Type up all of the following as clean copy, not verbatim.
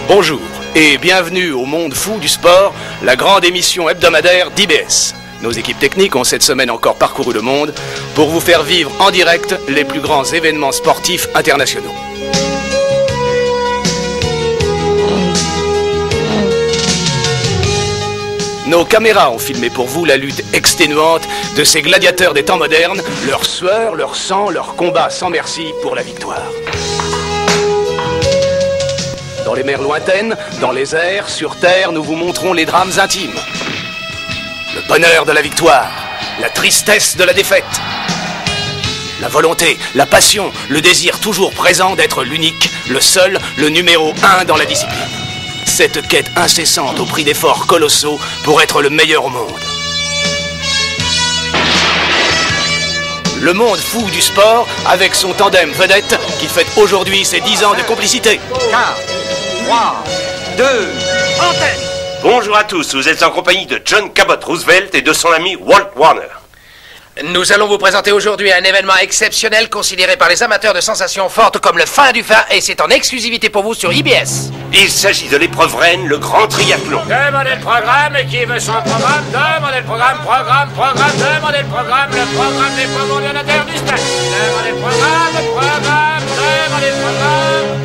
Bonjour et bienvenue au monde fou du sport, la grande émission hebdomadaire d'IBS. Nos équipes techniques ont cette semaine encore parcouru le monde pour vous faire vivre en direct les plus grands événements sportifs internationaux. Nos caméras ont filmé pour vous la lutte exténuante de ces gladiateurs des temps modernes, leur sueur, leur sang, leur combat sans merci pour la victoire. Dans les mers lointaines, dans les airs, sur terre, nous vous montrons les drames intimes. Le bonheur de la victoire, la tristesse de la défaite. La volonté, la passion, le désir toujours présent d'être l'unique, le seul, le numéro 1 dans la discipline. Cette quête incessante au prix d'efforts colossaux pour être le meilleur au monde. Le monde fou du sport avec son tandem vedette qui fête aujourd'hui ses 10 ans de complicité. 4, 3, 2, antenne. Bonjour à tous, vous êtes en compagnie de John Cabot Roosevelt et de son ami Walt Warner. Nous allons vous présenter aujourd'hui un événement exceptionnel considéré par les amateurs de sensations fortes comme le fin du fin, et c'est en exclusivité pour vous sur IBS. Il s'agit de l'épreuve reine, le grand triathlon. Demandez le programme, et qui veut son programme? Demandez le programme, demandez le programme des poids mondiaux de terre du stade. Demandez le programme, demandez le programme.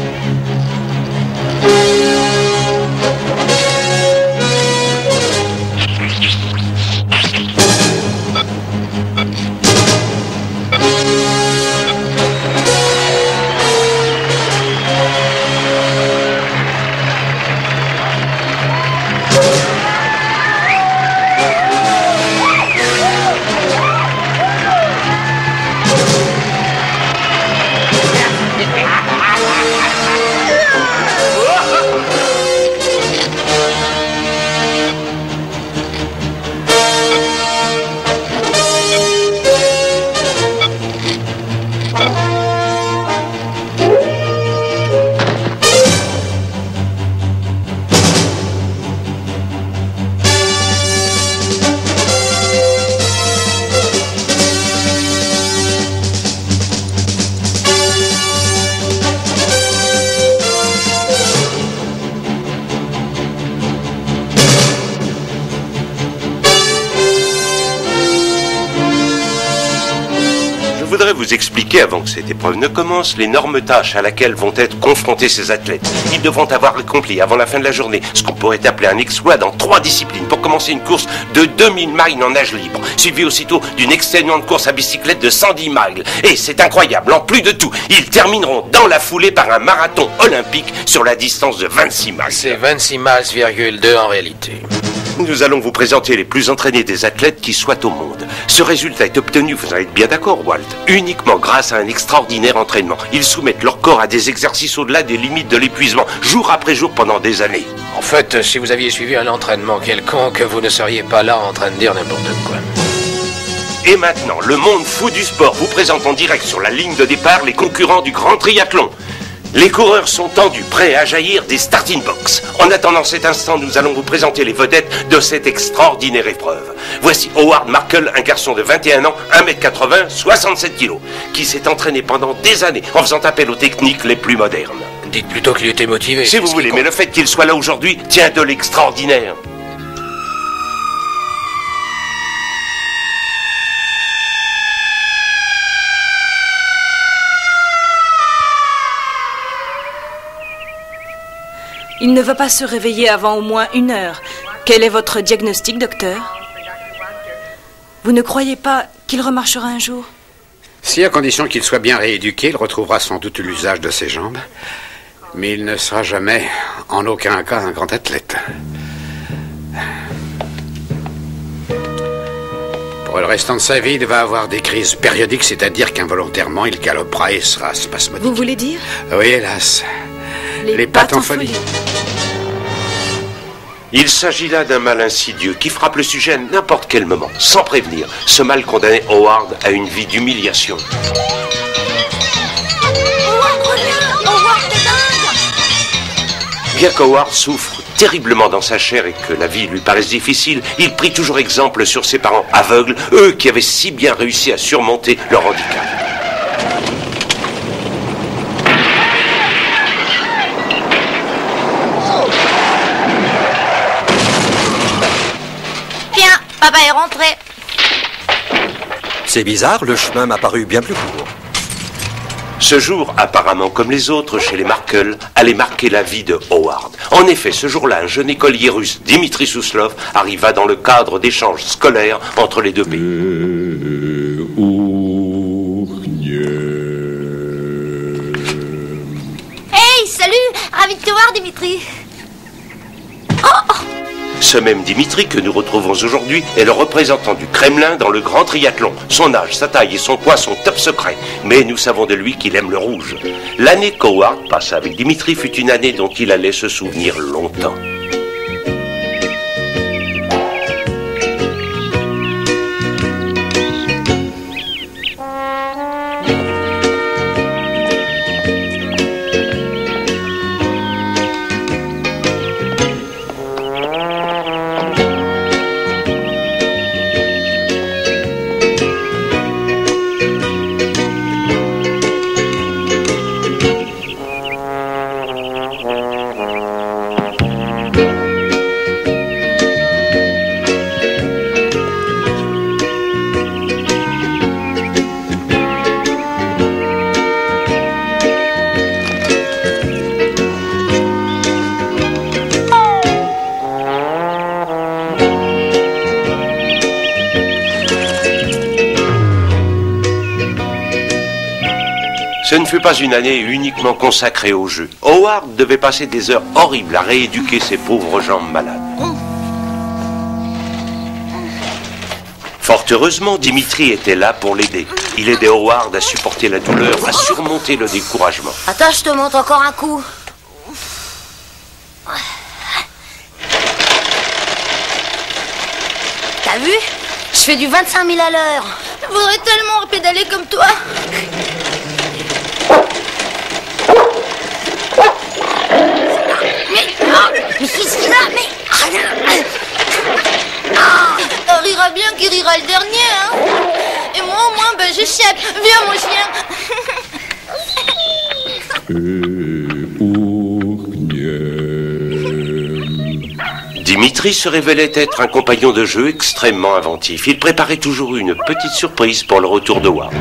Je voudrais vous expliquer, avant que cette épreuve ne commence, l'énorme tâche à laquelle vont être confrontés ces athlètes. Ils devront avoir accompli, avant la fin de la journée, ce qu'on pourrait appeler un exploit dans 3 disciplines, pour commencer une course de 2000 miles en nage libre, suivi aussitôt d'une exténuante course à bicyclette de 110 miles. Et c'est incroyable, en plus de tout, ils termineront dans la foulée par un marathon olympique sur la distance de 26 miles. C'est 26 miles,2 en réalité. Nous allons vous présenter les plus entraînés des athlètes qui soient au monde. Ce résultat est obtenu, vous en êtes bien d'accord, Walt, uniquement grâce à un extraordinaire entraînement. Ils soumettent leur corps à des exercices au-delà des limites de l'épuisement, jour après jour pendant des années. En fait, si vous aviez suivi un entraînement quelconque, vous ne seriez pas là en train de dire n'importe quoi. Et maintenant, le monde fou du sport vous présente en direct sur la ligne de départ les concurrents du grand triathlon. Les coureurs sont tendus, prêts à jaillir des starting box. En attendant cet instant, nous allons vous présenter les vedettes de cette extraordinaire épreuve. Voici Howard Markel, un garçon de 21 ans, 1m80, 67 kg, qui s'est entraîné pendant des années en faisant appel aux techniques les plus modernes. Dites plutôt qu'il était motivé. Si vous voulez, mais le fait qu'il soit là aujourd'hui tient de l'extraordinaire. Il ne va pas se réveiller avant au moins 1 heure. Quel est votre diagnostic, docteur? Vous ne croyez pas qu'il remarchera un jour? Si, à condition qu'il soit bien rééduqué, il retrouvera sans doute l'usage de ses jambes. Mais il ne sera jamais, en aucun cas, un grand athlète. Pour le restant de sa vie, il va avoir des crises périodiques, c'est-à-dire qu'involontairement, il galopera et sera spasmodique. Vous voulez dire? Oui, hélas. Les pattes en folie. Il s'agit là d'un mal insidieux qui frappe le sujet à n'importe quel moment, sans prévenir. Ce mal condamnait Howard à une vie d'humiliation. Bien qu'Howard souffre terriblement dans sa chair et que la vie lui paraisse difficile, il prit toujours exemple sur ses parents aveugles, eux qui avaient si bien réussi à surmonter leur handicap. papa est rentré. C'est bizarre, le chemin m'a paru bien plus court. Ce jour, apparemment comme les autres chez les Markle, allait marquer la vie de Howard. En effet, ce jour-là, un jeune écolier russe, Dimitri Souslov, arriva dans le cadre d'échanges scolaires entre les deux pays. Hey, salut! Ravi de te voir, Dimitri. Oh! Ce même Dimitri que nous retrouvons aujourd'hui est le représentant du Kremlin dans le grand triathlon. Son âge, sa taille et son poids sont top secrets, mais nous savons de lui qu'il aime le rouge. L'année qu'Howard passa avec Dimitri fut une année dont il allait se souvenir longtemps. Ce ne fut pas une année uniquement consacrée au jeu. Howard devait passer des heures horribles à rééduquer ses pauvres jambes malades. Fort heureusement, Dimitri était là pour l'aider. Il aidait Howard à supporter la douleur, à surmonter le découragement. Attends, je te montre encore un coup. T'as vu? Je fais du 25 000 à l'heure. Je voudrais tellement pédaler comme toi. Mais qu'est-ce qu'il a? On rira bien qui rira le dernier, hein. Et moi au moins, ben j'échappe. Viens mon chien. Dimitri se révélait être un compagnon de jeu extrêmement inventif. Il préparait toujours une petite surprise pour le retour de Howard.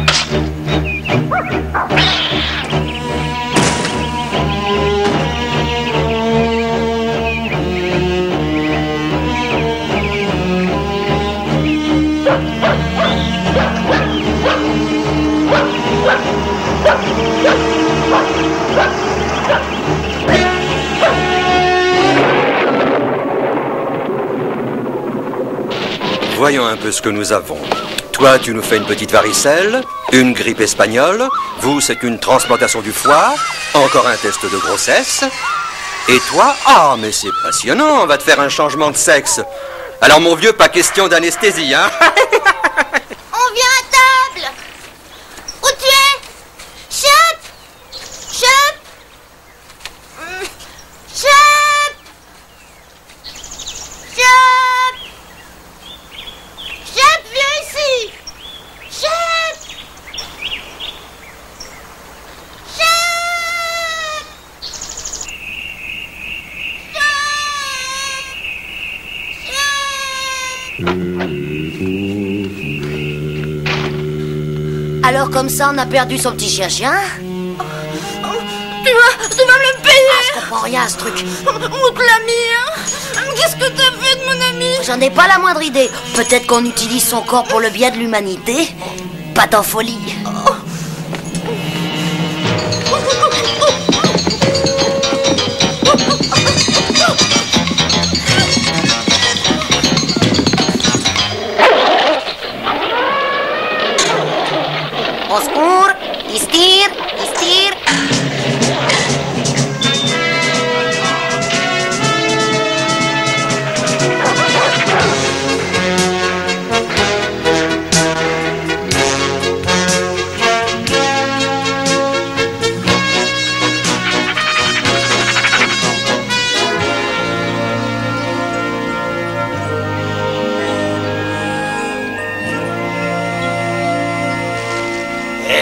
Voyons un peu ce que nous avons. Toi, tu nous fais une petite varicelle, une grippe espagnole. Vous, c'est une transplantation du foie. Encore un test de grossesse. Et toi, ah, mais c'est passionnant, on va te faire un changement de sexe. Alors, mon vieux, pas question d'anesthésie, hein. On vient à table. Où tu es? Chop! Chop! Chop! Chop! Chop, viens ici! Chop! Chop! Alors comme ça, on a perdu son petit chien-chien? Tu vas me le payer! Ah, je comprends rien à ce truc. On te l'a mis, hein? Qu'est-ce que t'as fait de mon ami? J'en ai pas la moindre idée. Peut-être qu'on utilise son corps pour le bien de l'humanité. Pas en folie. Au secours! Il se tire! Il se tire!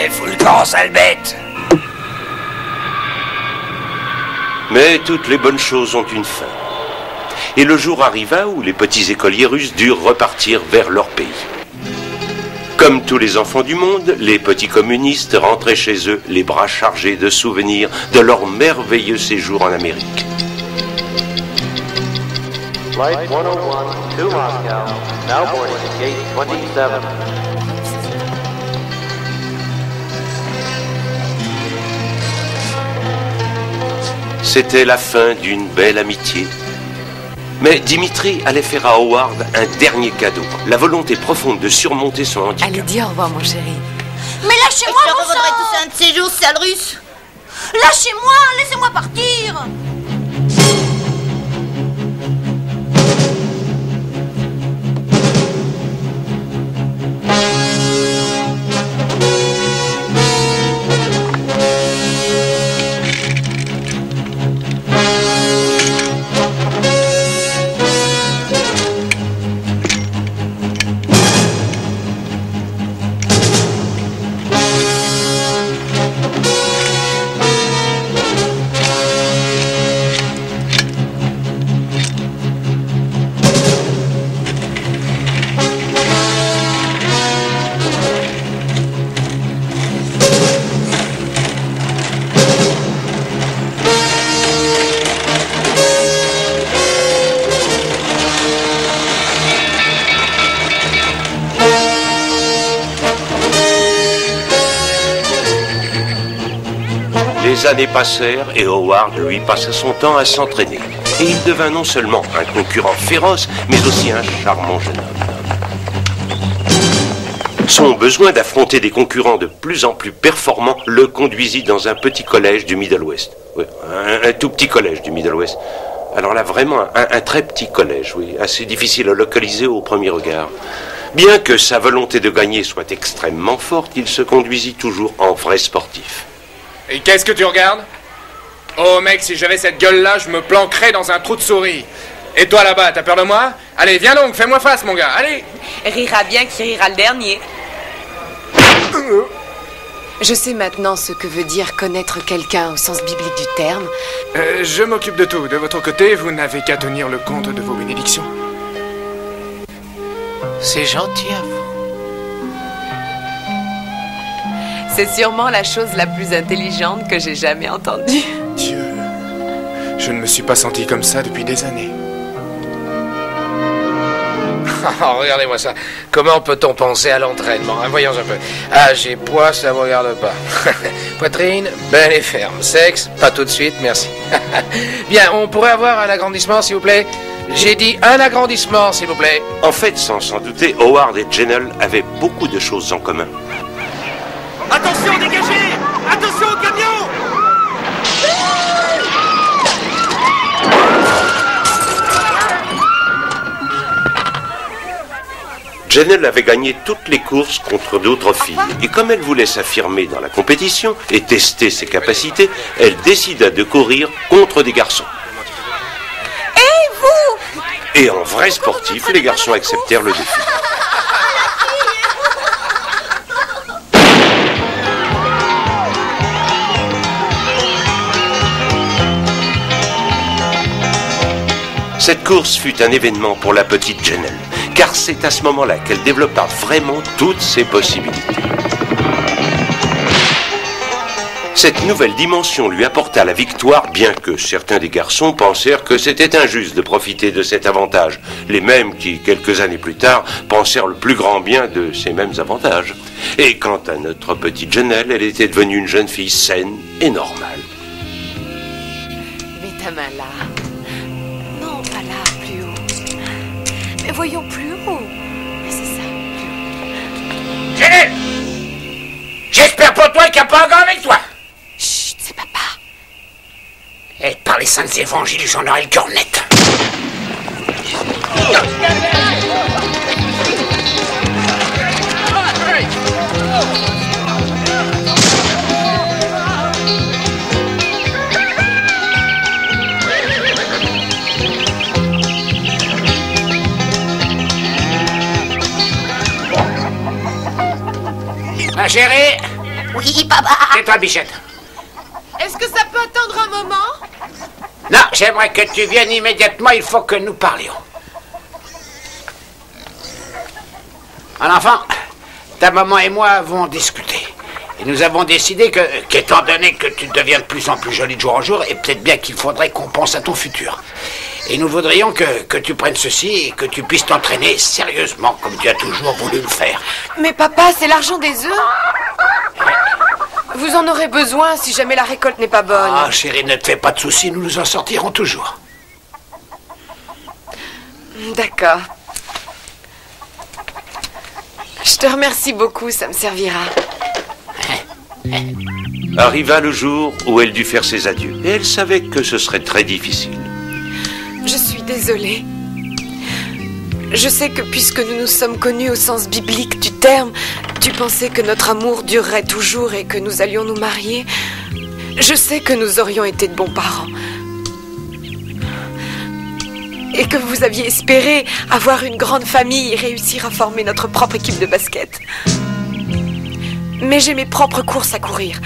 Fous le camp, sale bête! Mais toutes les bonnes choses ont une fin. Et le jour arriva où les petits écoliers russes durent repartir vers leur pays. Comme tous les enfants du monde, les petits communistes rentraient chez eux les bras chargés de souvenirs de leur merveilleux séjour en Amérique. Flight 101 to Moscow, now boarding gate 27. C'était la fin d'une belle amitié. Mais Dimitri allait faire à Howard un dernier cadeau, la volonté profonde de surmonter son handicap. Allez, dis au revoir, mon chéri. Mais lâchez-moi, je revaudrai tous un de ces jours, sale russe. Lâchez-moi, laissez-moi partir. Les années passèrent et Howard, lui, passa son temps à s'entraîner. Et il devint non seulement un concurrent féroce, mais aussi un charmant jeune homme. Son besoin d'affronter des concurrents de plus en plus performants le conduisit dans un petit collège du Middle West. Oui, un tout petit collège du Middle West. Alors là, vraiment, un très petit collège, oui, assez difficile à localiser au premier regard. Bien que sa volonté de gagner soit extrêmement forte, il se conduisit toujours en vrai sportif. Et qu'est-ce que tu regardes? Oh mec, si j'avais cette gueule-là, je me planquerais dans un trou de souris. Et toi là-bas, t'as peur de moi? Allez, viens donc, fais-moi face, mon gars, allez! Rira bien qui rira le dernier. Je sais maintenant ce que veut dire connaître quelqu'un au sens biblique du terme. Je m'occupe de tout. De votre côté, vous n'avez qu'à tenir le compte de vos bénédictions. C'est gentil à vous. C'est sûrement la chose la plus intelligente que j'ai jamais entendue. Dieu, je ne me suis pas senti comme ça depuis des années. Oh, regardez-moi ça. Comment peut-on penser à l'entraînement? Voyons un peu. Âge et poids, ça ne vous regarde pas. Poitrine, belle et ferme. Sexe, pas tout de suite, merci. Bien, on pourrait avoir un agrandissement, s'il vous plaît? J'ai dit un agrandissement, s'il vous plaît. En fait, sans s'en douter, Howard et Jennell avaient beaucoup de choses en commun. Attention, dégagez! Attention au camion! Jennell avait gagné toutes les courses contre d'autres filles. Et comme elle voulait s'affirmer dans la compétition et tester ses capacités, elle décida de courir contre des garçons. Et vous? Et en vrai sportif, les garçons acceptèrent le défi. Cette course fut un événement pour la petite Jennell, car c'est à ce moment-là qu'elle développa vraiment toutes ses possibilités. Cette nouvelle dimension lui apporta la victoire, bien que certains des garçons pensèrent que c'était injuste de profiter de cet avantage, les mêmes qui, quelques années plus tard, pensèrent le plus grand bien de ces mêmes avantages. Et quant à notre petite Jennell, elle était devenue une jeune fille saine et normale. Mets ta main là. Non, pas là, plus haut. Mais voyons plus haut. C'est ça, plus haut. Jennell! J'espère pour toi qu'il n'y a pas un gars avec toi! Chut, c'est papa. Et par les saints évangiles, j'en aurai le cœur net. Ma chérie! Oui, papa. Tais-toi, bichette. Est-ce que ça peut attendre un moment? Non, j'aimerais que tu viennes immédiatement, il faut que nous parlions. Mon enfant, ta maman et moi avons discuté. Et nous avons décidé qu'étant donné que tu deviens de plus en plus jolie de jour en jour, et peut-être bien qu'il faudrait qu'on pense à ton futur. Et nous voudrions que tu prennes ceci et que tu puisses t'entraîner sérieusement, comme tu as toujours voulu le faire. Mais papa, c'est l'argent des œufs. Vous en aurez besoin si jamais la récolte n'est pas bonne. Ah, chérie, ne te fais pas de soucis, nous nous en sortirons toujours. D'accord. Je te remercie beaucoup, ça me servira. Arriva le jour où elle dut faire ses adieux. Et elle savait que ce serait très difficile. Je suis désolée. Je sais que puisque nous nous sommes connus au sens biblique du terme, tu pensais que notre amour durerait toujours et que nous allions nous marier. Je sais que nous aurions été de bons parents. Et que vous aviez espéré avoir une grande famille et réussir à former notre propre équipe de basket. Mais j'ai mes propres courses à courir.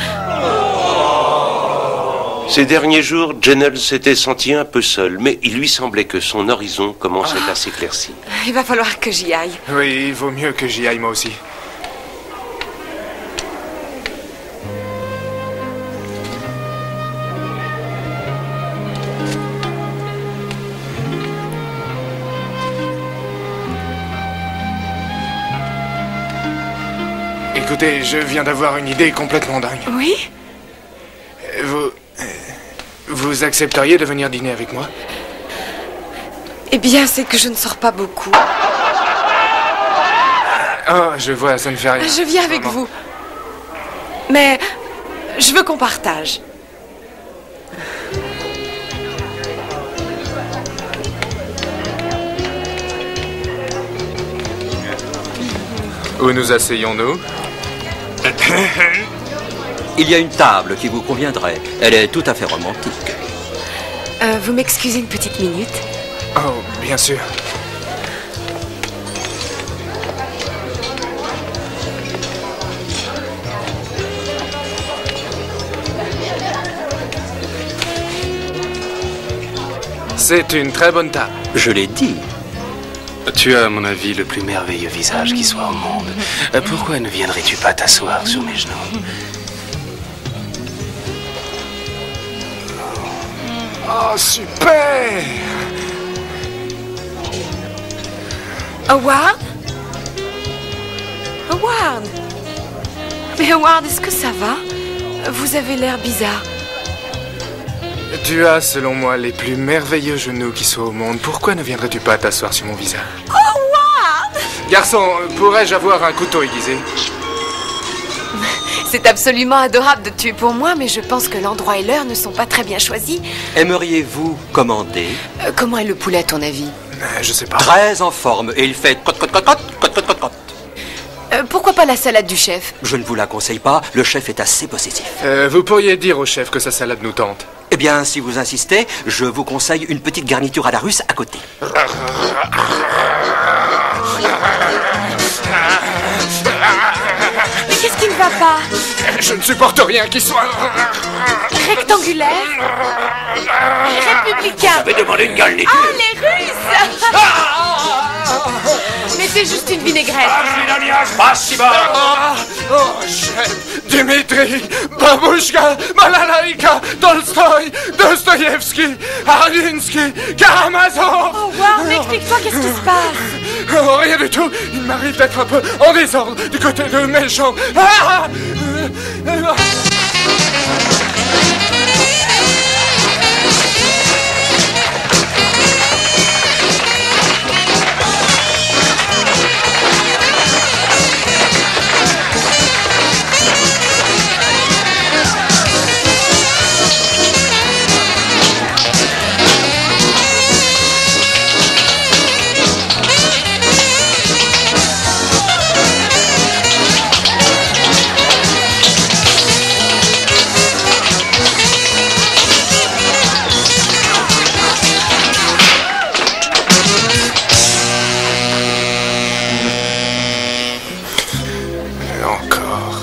Ces derniers jours, Jennell s'était senti un peu seul, mais il lui semblait que son horizon commençait à s'éclaircir. Il va falloir que j'y aille. Oui, il vaut mieux que j'y aille moi aussi. Écoutez, je viens d'avoir une idée complètement dingue. Oui? Vous accepteriez de venir dîner avec moi? Eh bien, c'est que je ne sors pas beaucoup. Oh, je vois, ça ne fait rien. Je viens avec vous. Mais je veux qu'on partage. Où nous asseyons-nous? Il y a une table qui vous conviendrait. Elle est tout à fait romantique. Vous m'excusez une petite minute? Oh, bien sûr. C'est une très bonne table. Je l'ai dit. Tu as, à mon avis, le plus merveilleux visage qui soit au monde. Pourquoi ne viendrais-tu pas t'asseoir sur mes genoux? Oh, super! Howard? Howard? Mais Howard, est-ce que ça va? Vous avez l'air bizarre. Tu as, selon moi, les plus merveilleux genoux qui soient au monde. Pourquoi ne viendrais-tu pas t'asseoir sur mon visage? Howard! Garçon, pourrais-je avoir un couteau aiguisé? C'est absolument adorable de tuer pour moi, mais je pense que l'endroit et l'heure ne sont pas très bien choisis. Aimeriez-vous commander? Comment est le poulet, à ton avis? Je sais pas. Très en forme, et il fait cote. Pourquoi pas la salade du chef? Je ne vous la conseille pas, le chef est assez possessif. Vous pourriez dire au chef que sa salade nous tente. Eh bien, si vous insistez, je vous conseille une petite garniture à la russe à côté. Mais qu'est-ce qui ne va pas? Je ne supporte rien qui soit... Rectangulaire? Républicain? J'avais demandé une garniture. Ah, les Russes! Mais c'est juste une vinaigrette. Oh, chef, Dimitri, Babushka, Malalaïka, Tolstoï, Dostoïevski, Arlinsky, Karamazov. Oh, wow, mais explique-toi, qu'est-ce qui se passe? Oh, rien du tout. Il m'arrive d'être un peu en désordre du côté de mes jambes.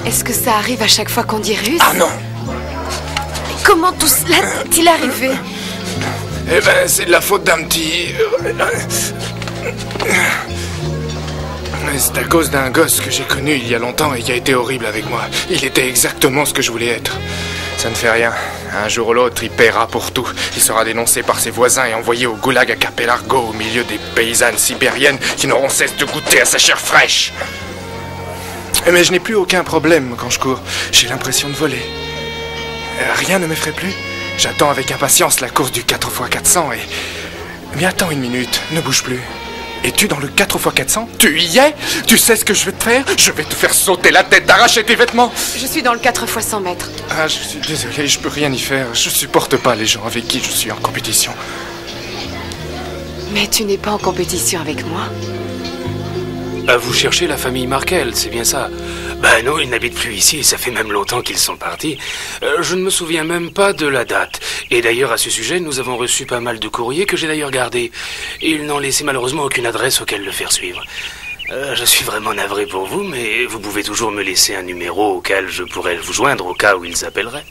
Est-ce que ça arrive à chaque fois qu'on dit russe? Ah non! Comment tout cela est-il arrivé? Eh ben, c'est de la faute d'un petit... C'est à cause d'un gosse que j'ai connu il y a longtemps et qui a été horrible avec moi. Il était exactement ce que je voulais être. Ça ne fait rien. Un jour ou l'autre, il paiera pour tout. Il sera dénoncé par ses voisins et envoyé au goulag à Capelargo, au milieu des paysannes sibériennes qui n'auront cesse de goûter à sa chair fraîche. Mais je n'ai plus aucun problème quand je cours. J'ai l'impression de voler. Rien ne m'effraie plus. J'attends avec impatience la course du 4x400 et... Mais attends une minute, ne bouge plus. Es-tu dans le 4x400? Tu y es? Tu sais ce que je vais te faire? Je vais te faire sauter la tête, t'arracher tes vêtements. Je suis dans le 4x100 mètres. Ah, je suis désolé, je peux rien y faire. Je supporte pas les gens avec qui je suis en compétition. Mais tu n'es pas en compétition avec moi. Vous cherchez la famille Markel, c'est bien ça? Ben non, ils n'habitent plus ici, ça fait même longtemps qu'ils sont partis. Je ne me souviens même pas de la date. Et d'ailleurs, à ce sujet, nous avons reçu pas mal de courriers que j'ai d'ailleurs gardés. Ils n'ont laissé malheureusement aucune adresse auquel le faire suivre. Je suis vraiment navré pour vous, mais vous pouvez toujours me laisser un numéro auquel je pourrais vous joindre au cas où ils appelleraient.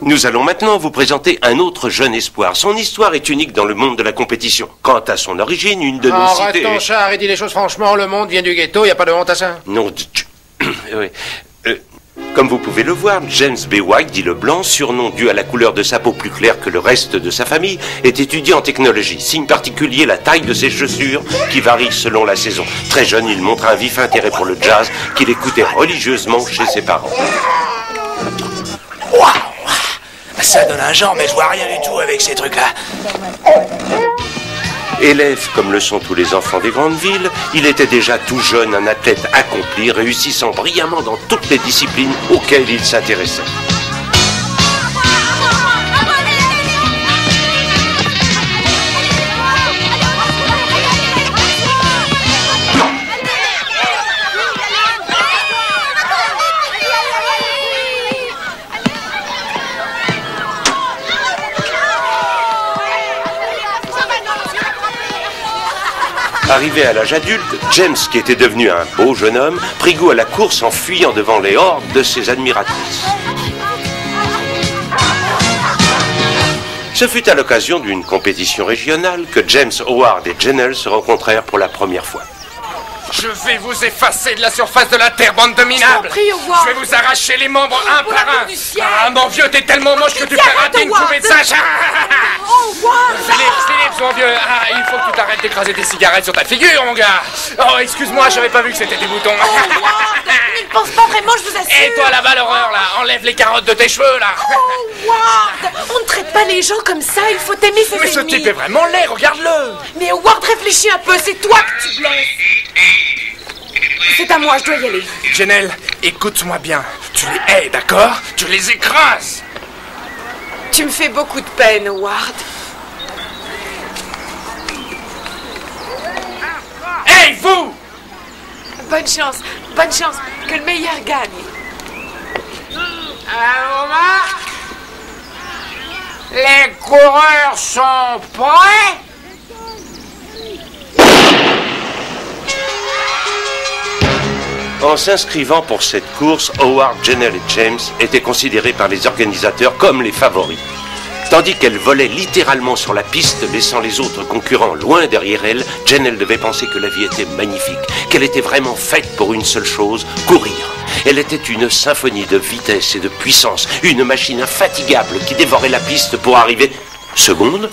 Nous allons maintenant vous présenter un autre jeune espoir. Son histoire est unique dans le monde de la compétition. Quant à son origine, une de nos cités... Arrête ton char et dis les choses franchement, le monde vient du ghetto, y a pas de honte à ça. Non, oui. Comme vous pouvez le voir, James B. White, dit le Blanc, surnom dû à la couleur de sa peau plus claire que le reste de sa famille, est étudiant en technologie. Signe particulier, la taille de ses chaussures, qui varie selon la saison. Très jeune, il montre un vif intérêt pour le jazz, qu'il écoutait religieusement chez ses parents. Waouh! Ça donne un genre, mais je vois rien du tout avec ces trucs-là. Élève comme le sont tous les enfants des grandes villes, il était déjà tout jeune un athlète accompli, réussissant brillamment dans toutes les disciplines auxquelles il s'intéressait. Arrivé à l'âge adulte, James, qui était devenu un beau jeune homme, prit goût à la course en fuyant devant les hordes de ses admiratrices. Ce fut à l'occasion d'une compétition régionale que James, Howard et Janelle se rencontrèrent pour la première fois. Je vais vous effacer de la surface de la terre, bande de minables. Je vais vous arracher les membres un par un. Ah, mon vieux, t'es tellement moche que tu fais rater une poupée de singe. Philippe, mon vieux, il faut que tu t'arrêtes d'écraser tes cigarettes sur ta figure, mon gars. Oh, excuse-moi, j'avais pas vu que c'était des boutons. Il ne pense pas vraiment, je vous assure. Et toi là-bas, l'horreur, là, enlève les carottes de tes cheveux, là. Oh, Ward, on ne traite pas les gens comme ça, il faut aimer ses ennemis. Mais ce type est vraiment laid, regarde-le. Mais Ward, réfléchis un peu, c'est toi que tu blesses. C'est à moi, je dois y aller. Janelle, écoute-moi bien. Tu les hais, d'accord? Tu les écrases. Tu me fais beaucoup de peine, Howard. Hey, vous! Bonne chance, que le meilleur gagne. Alors, Marc, les coureurs sont prêts? En s'inscrivant pour cette course, Howard, Janelle et James étaient considérés par les organisateurs comme les favoris. Tandis qu'elle volait littéralement sur la piste, laissant les autres concurrents loin derrière elle, Janelle devait penser que la vie était magnifique, qu'elle était vraiment faite pour une seule chose, courir. Elle était une symphonie de vitesse et de puissance, une machine infatigable qui dévorait la piste pour arriver... Seconde?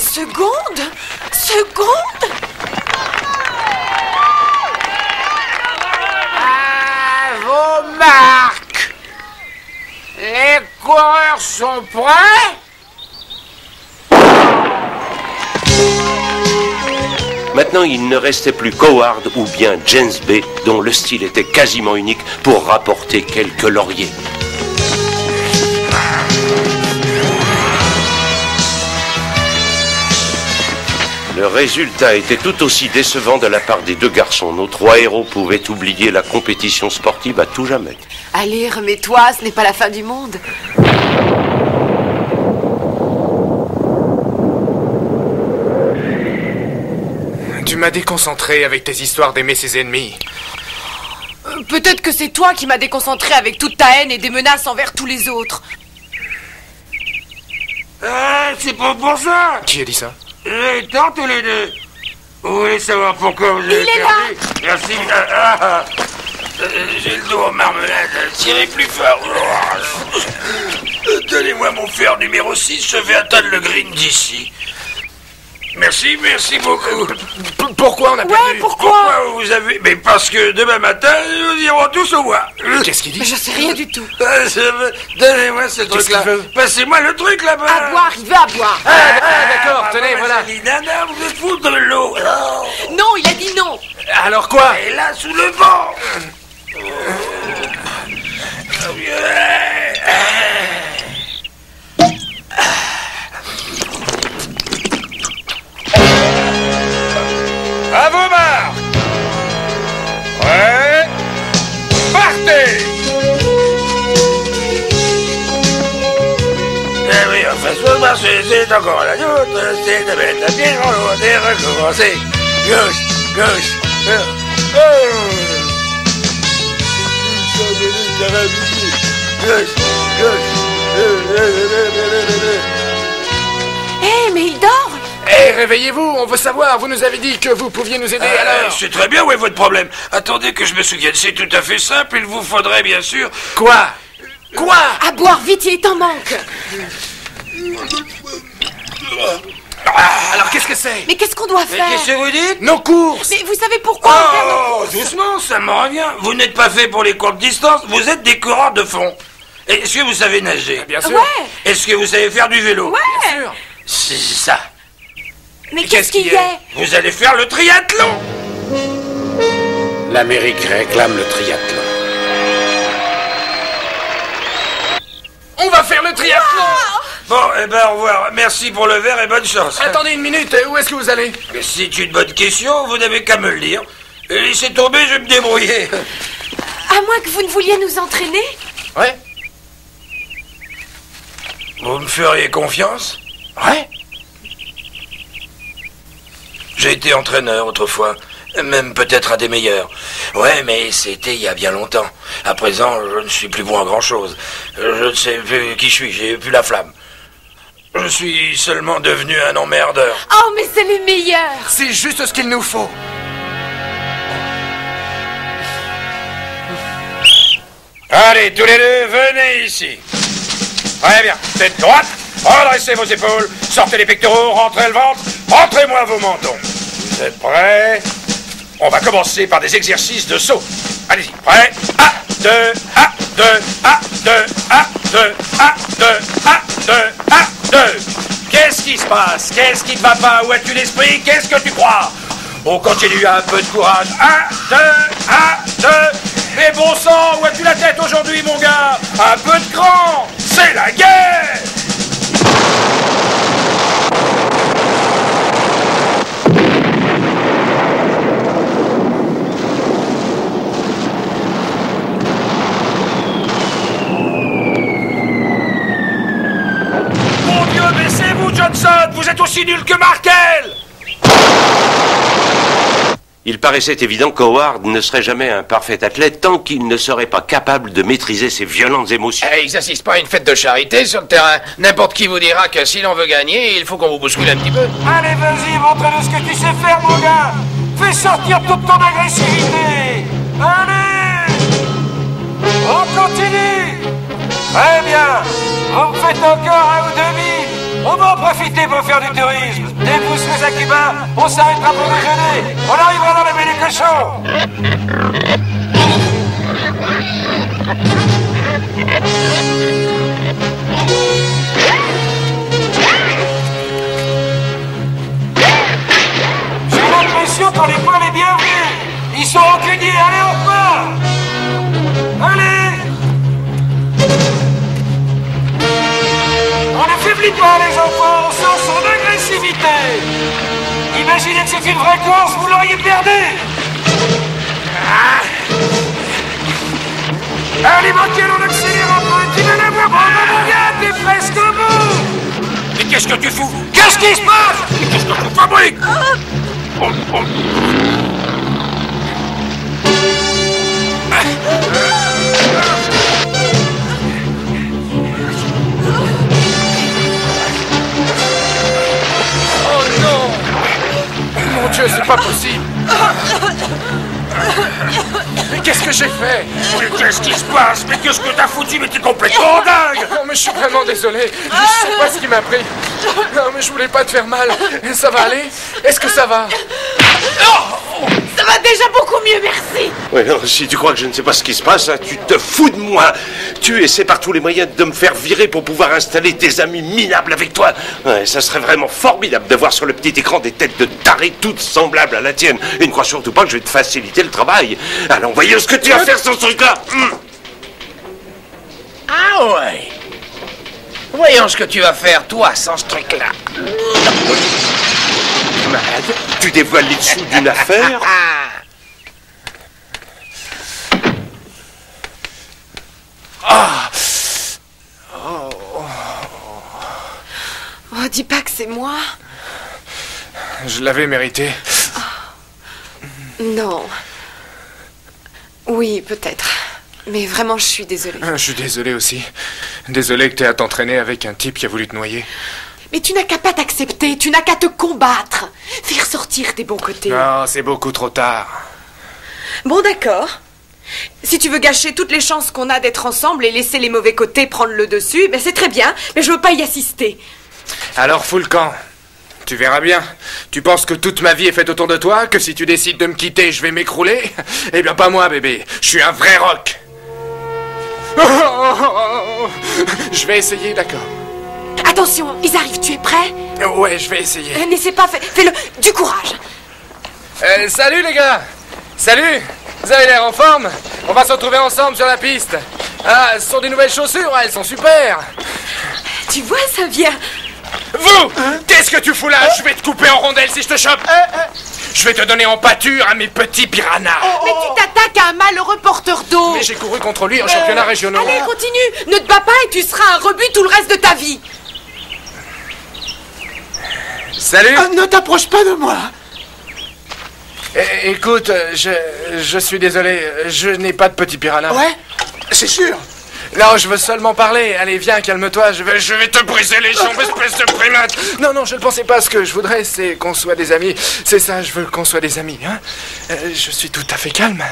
Marc, les coureurs sont prêts? Maintenant, il ne restait plus qu'Howard ou bien James B, dont le style était quasiment unique pour rapporter quelques lauriers. Le résultat était tout aussi décevant de la part des deux garçons. Nos trois héros pouvaient oublier la compétition sportive à tout jamais. Allez, remets-toi, ce n'est pas la fin du monde. Tu m'as déconcentré avec tes histoires d'aimer ses ennemis. Peut-être que c'est toi qui m'as déconcentré avec toute ta haine et des menaces envers tous les autres. C'est pas pour ça. Qui a dit ça? Les temps tous les deux. Vous voulez savoir pourquoi vous avez perdu? Merci. J'ai le dos en marmelade. Tirez plus fort. Donnez-moi mon fer numéro 6. Je vais atteindre le green d'ici. Merci beaucoup. Pourquoi on a perdu? Pourquoi vous avez... Mais parce que demain matin, nous irons tous au bois. Qu'est-ce qu'il dit? Je sais rien du tout. Donnez-moi ce truc-là. Passez-moi le truc là-bas. À boire, il veut à boire. D'accord, tenez, voilà. Nana, vous êtes fous de l'eau. Non, il a dit non. Alors quoi? Et là, sous le vent. À vos marques. Ouais. Partez. Eh oui, enfin, soit marcher, c'est encore la nôtre, c'est de mettre la pied dans l'eau et recommencer. Gauche. Hé, mais il dort. Hé, réveillez-vous, on veut savoir. Vous nous avez dit que vous pouviez nous aider, alors. C'est très bien, où est votre problème? Attendez que je me souvienne, c'est tout à fait simple, il vous faudrait bien sûr... Quoi? À boire, vite, il est en manque. Alors qu'est-ce que c'est? Mais qu'est-ce qu'on doit faire? Qu'est-ce que vous dites? Nos courses. Mais vous savez pourquoi on perd nos courses? Doucement, ça me revient. Vous n'êtes pas fait pour les courtes distances, vous êtes des coureurs de fond. Est-ce que vous savez nager? Bien sûr. Ouais. Est-ce que vous savez faire du vélo? Ouais. Bien sûr. C'est ça. Mais qu'est-ce qu'il y a? Vous allez faire le triathlon. L'Amérique réclame le triathlon. On va faire le triathlon. Bon, eh ben au revoir. Merci pour le verre et bonne chance. Attendez une minute, où est-ce que vous allez? C'est une bonne question, vous n'avez qu'à me le dire. Laissez tomber, je vais me débrouiller. À moins que vous ne vouliez nous entraîner? Ouais. Vous me feriez confiance? Ouais. J'ai été entraîneur autrefois, même peut-être à des meilleurs. Ouais, mais c'était il y a bien longtemps. À présent, je ne suis plus bon à grand-chose. Je ne sais plus qui je suis, j'ai plus la flamme. Je suis seulement devenu un emmerdeur. Oh, mais c'est les meilleurs. C'est juste ce qu'il nous faut. Allez, tous les deux, venez ici. Très bien. Tête droite, redressez vos épaules, sortez les pectoraux, rentrez le ventre, rentrez-moi vos mentons. Vous êtes prêts? On va commencer par des exercices de saut. Allez-y, prêts? 1, 2, 1, 2, 1, 2, 1, 2, 1, 2, 1, 2, 1, 2. Qu'est-ce qui se passe? Qu'est-ce qui ne va pas? Où as-tu l'esprit? Qu'est-ce que tu crois? On continue, un peu de courage. 1, 2, 1, 2. Mais bon sang, où as-tu la tête aujourd'hui, mon gars? Un peu de cran! C'est la guerre! Mon Dieu, baissez-vous, Johnson! Vous êtes aussi nul que Markel! Il paraissait évident qu'Howard ne serait jamais un parfait athlète tant qu'il ne serait pas capable de maîtriser ses violentes émotions. Ils n'assistent pas à une fête de charité sur le terrain. N'importe qui vous dira que si l'on veut gagner, il faut qu'on vous bouscule un petit peu. Allez, vas-y, montre-nous ce que tu sais faire, mon gars. Fais sortir toute ton agressivité. Allez, on continue. Très bien. Vous me faites encore un ou deux milles. On va en profiter pour faire du tourisme. Dès que vous serez à Cuba, on s'arrêtera pour déjeuner. On arrivera dans la baie des cochons. J'ai l'impression qu'on n'est pas les bienvenus. Ils sont rancuniers. Allez, on part. Allez. On n'affaiblit pas les enfants, on sent son agressivité. Il imaginez que c'est une vraie course, vous l'auriez perdu. Allez, manquez, on accélère un peu. Tu vas l'avoir, mon gars, t'es presque au bout. Mais qu'est-ce que tu fous? Qu'est-ce qui se passe? Mais qu'est-ce que tu fabriques? Oh non! Mon Dieu, c'est pas possible! Mais qu'est-ce que j'ai fait? Mais qu'est-ce qui se passe? Mais qu'est-ce que t'as foutu? Mais t'es complètement dingue! Non mais je suis vraiment désolé. Je sais pas ce qui m'a pris. Non mais je voulais pas te faire mal. Ça va aller? Est-ce que ça va? Ça va déjà beaucoup mieux, merci. Ouais, non, si tu crois que je ne sais pas ce qui se passe, hein, tu te fous de moi. Tu essaies par tous les moyens de me faire virer pour pouvoir installer tes amis minables avec toi. Ouais, ça serait vraiment formidable de voir sur le petit écran des têtes de tarés toutes semblables à la tienne. Et ne crois surtout pas que je vais te faciliter le travail. Allons, voyons ce que tu vas faire sans ce truc-là. Ah ouais. Voyons ce que tu vas faire, toi, sans ce truc-là. Malade, tu dévoiles les dessous d'une affaire. Ah. Oh, dis pas que c'est moi. Je l'avais mérité. Non. Oui, peut-être. Mais vraiment, je suis désolée. Je suis désolé aussi. Désolé que t'aies à t'entraîner avec un type qui a voulu te noyer. Mais tu n'as qu'à pas t'accepter, tu n'as qu'à te combattre. Faire sortir tes bons côtés. Non, c'est beaucoup trop tard. Bon, d'accord. Si tu veux gâcher toutes les chances qu'on a d'être ensemble et laisser les mauvais côtés prendre le dessus, ben c'est très bien, mais je veux pas y assister. Alors fous le camp. Tu verras bien. Tu penses que toute ma vie est faite autour de toi? Que si tu décides de me quitter, je vais m'écrouler? Eh bien pas moi, bébé. Je suis un vrai rock. Je vais essayer, d'accord. Attention, ils arrivent, tu es prêt? Ouais, je vais essayer. N'essaie pas, fais-le. Du courage. Salut les gars. Salut. Vous avez l'air en forme? On va se retrouver ensemble sur la piste. Ah, ce sont des nouvelles chaussures, elles sont super. Tu vois, ça vient... Vous! Qu'est-ce que tu fous là? Je vais te couper en rondelles si je te chope. Je vais te donner en pâture à mes petits piranhas. Mais tu t'attaques à un malheureux porteur d'eau. Mais j'ai couru contre lui en championnat régional. Allez, continue. Ne te bats pas et tu seras un rebut tout le reste de ta vie. Salut. Ne t'approche pas de moi. Écoute, je suis désolé, je n'ai pas de petit piranha. Ouais, c'est sûr. Non, je veux seulement parler. Allez, viens, calme-toi, je vais te briser les jambes, espèce de primate. Non, je ne pensais pas. Ce que je voudrais, c'est qu'on soit des amis. C'est ça, je veux qu'on soit des amis, hein. Je suis tout à fait calme.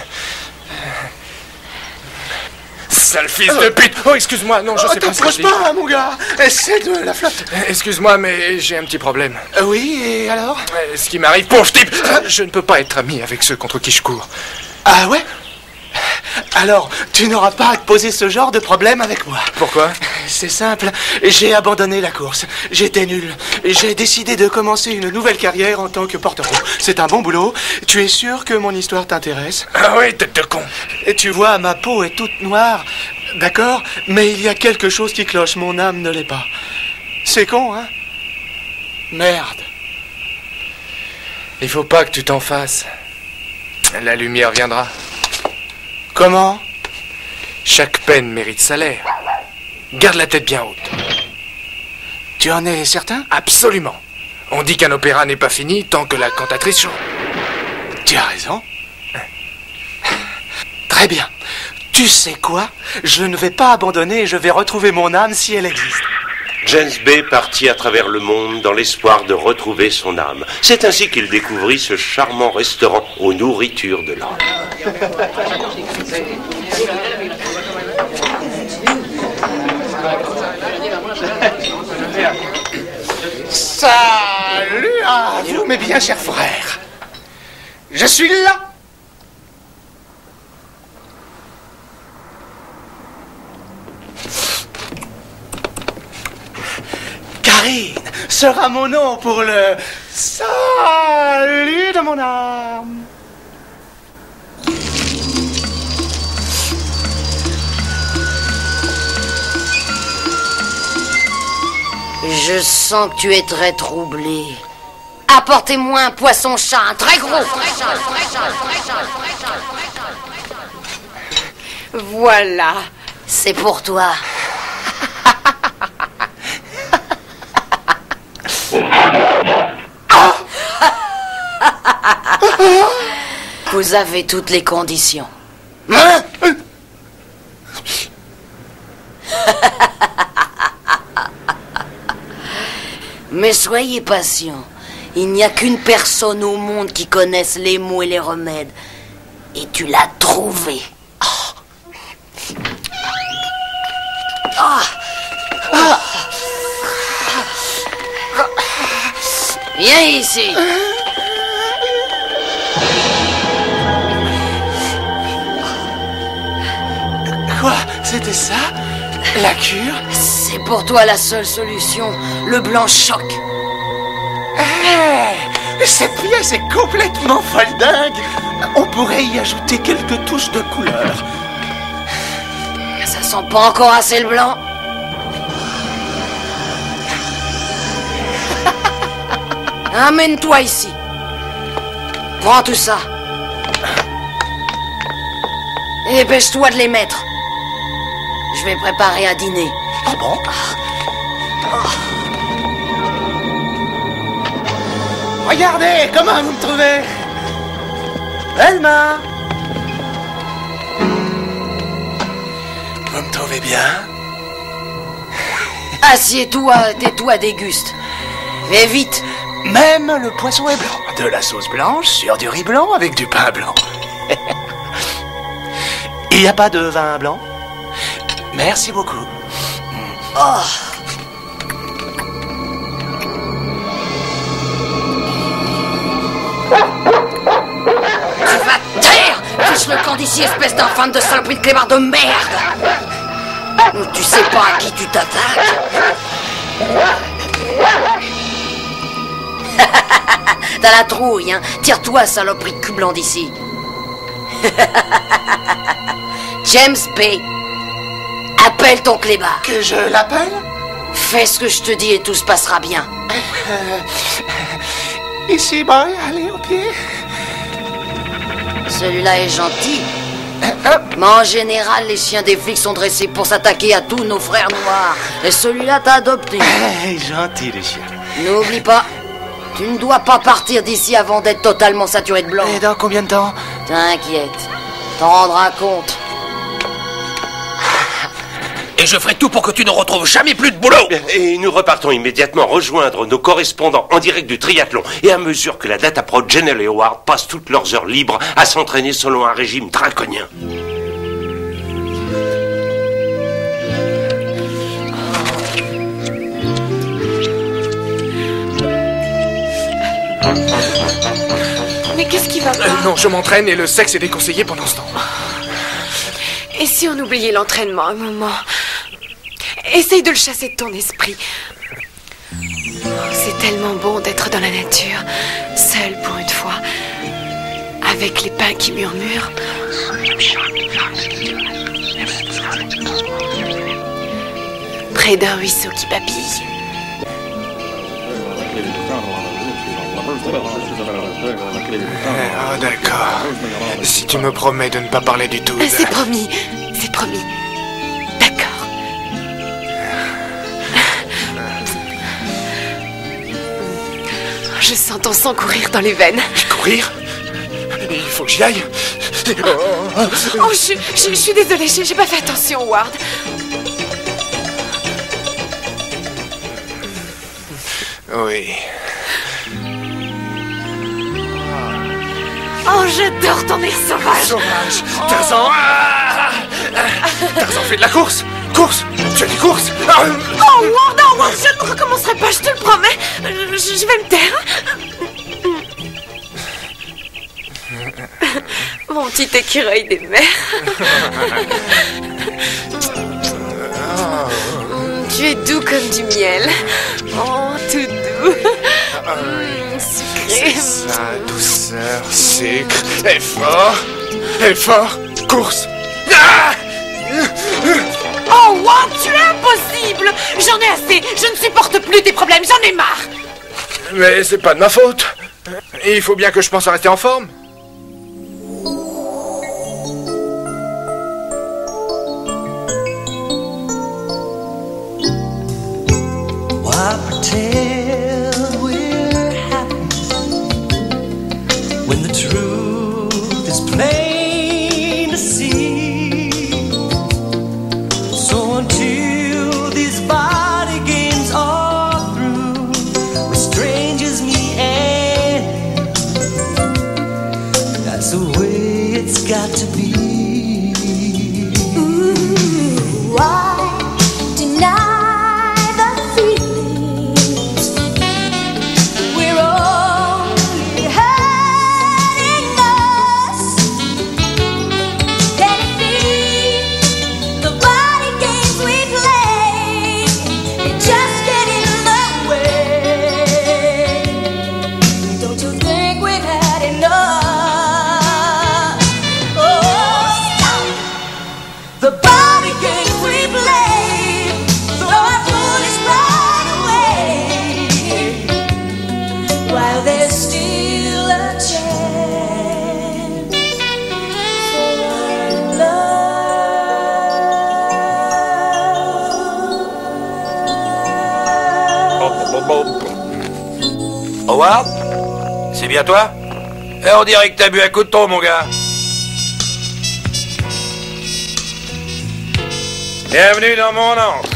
Sale fils de pute. Oh, excuse-moi, non, je sais pas ce que je dis. T'approche pas, mon gars. Essaie de la flotte. Excuse-moi, mais j'ai un petit problème. Oui, et alors? Ce qui m'arrive, pauvre type, je ne peux pas être ami avec ceux contre qui je cours. Ah ouais? Alors, tu n'auras pas à te poser ce genre de problème avec moi. Pourquoi? C'est simple, j'ai abandonné la course. J'étais nul. J'ai décidé de commencer une nouvelle carrière en tant que porteur d'eau. C'est un bon boulot. Tu es sûr que mon histoire t'intéresse? Ah oui, tête de con. Et tu vois, ma peau est toute noire, d'accord? Mais il y a quelque chose qui cloche, mon âme ne l'est pas. C'est con, hein? Merde. Il faut pas que tu t'en fasses. La lumière viendra. Comment? Chaque peine mérite salaire. Garde la tête bien haute. Tu en es certain? Absolument. On dit qu'un opéra n'est pas fini tant que la cantatrice chante. Tu as raison. Très bien. Tu sais quoi? Je ne vais pas abandonner et je vais retrouver mon âme si elle existe. James Bay partit à travers le monde dans l'espoir de retrouver son âme. C'est ainsi qu'il découvrit ce charmant restaurant aux nourritures de l'âme. Salut à vous, mes bien chers frères. Je suis là. Karine sera mon nom pour le salut de mon âme. Je sens que tu es très troublé. Apportez-moi un poisson-chat, un très gros. Voilà. C'est pour toi. Vous avez toutes les conditions. Mais soyez patient. Il n'y a qu'une personne au monde qui connaisse les mots et les remèdes. Et tu l'as trouvé. Viens ici. Quoi? C'était ça? La cure? C'est pour toi la seule solution. Le blanc choc. Cette pièce est complètement folle dingue. On pourrait y ajouter quelques touches de couleur. Ça sent pas encore assez le blanc? Amène-toi ici. Prends tout ça. Et dépêche-toi de les mettre. Je vais préparer à dîner. Ah bon? Regardez, comment vous me trouvez? Elma? Vous me trouvez bien? Assieds-toi, tais-toi, déguste. Mais vite. Même le poisson est blanc. De la sauce blanche sur du riz blanc avec du pain blanc. Il n'y a pas de vin blanc? Merci beaucoup. Oh. Tu vas te taire! Fiche le camp d'ici, espèce d'infâme de saloperie de clébard de merde! Tu sais pas à qui tu t'attaques? T'as la trouille, hein? Tire-toi, saloperie de cul blanc d'ici. James Bay, appelle ton clébard. Que je l'appelle? Fais ce que je te dis et tout se passera bien. Ici, boy, allez au pied. Celui-là est gentil. Mais en général, les chiens des flics sont dressés pour s'attaquer à tous nos frères noirs. Et celui-là t'a adopté. Gentil, les chiens. N'oublie pas, tu ne dois pas partir d'ici avant d'être totalement saturé de blanc. Et dans combien de temps? T'inquiète, t'en rendras compte. Et je ferai tout pour que tu ne retrouves jamais plus de boulot. Et nous repartons immédiatement rejoindre nos correspondants en direct du triathlon. Et à mesure que la date approche, Jenelle et Howard passent toutes leurs heures libres à s'entraîner selon un régime draconien. Mais qu'est-ce qui va pas? Non, je m'entraîne et le sexe est déconseillé pendant ce temps. Et si on oubliait l'entraînement un moment? Essaye de le chasser de ton esprit. C'est tellement bon d'être dans la nature, seul pour une fois, avec les pins qui murmurent. Près d'un ruisseau qui babille. Ah, d'accord. Si tu me promets de ne pas parler du tout de... C'est promis, c'est promis. D'accord. Je sens ton sang courir dans les veines. Courir? Il faut que j'y aille. Oh, je suis désolée, j'ai pas fait attention, Howard. Oui. Oh, j'adore ton air sauvage. Sauvage. Tarzan. Tarzan fait de la course. Course. Tu as dit course. Oh, Howard, je ne recommencerai pas, je te le promets. Je vais me taire. Mon petit écureuil des mers. Tu es doux comme du miel. Oh, tout doux. Sucré. C'est ça, douceur, sucre, effort, course. Oh, wow, tu es impossible. J'en ai assez. Je ne supporte plus tes problèmes, j'en ai marre. Mais c'est pas de ma faute. Il faut bien que je pense à rester en forme. Why pretend we're happy when the truth is plain to see? So until these body games are through, we're strangers, me and you. That's the way it's got to be. Ooh, why deny? Howard? C'est bien toi? Eh, on dirait que t'as bu un coup de trop, mon gars. Bienvenue dans mon antre.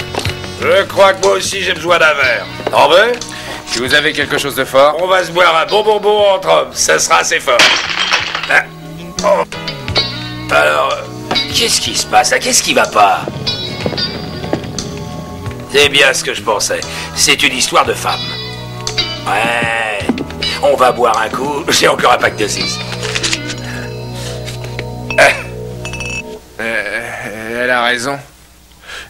Je crois que moi aussi j'ai besoin d'un verre. T'en veux? Si vous avez quelque chose de fort. On va se boire un bon bonbon entre hommes, ça sera assez fort. Hein? Oh. Alors, qu'est-ce qui se passe là? Qu'est-ce qui va pas? C'est bien ce que je pensais. C'est une histoire de femme. Ouais. On va boire un coup. J'ai encore un pack de 6. Elle a raison.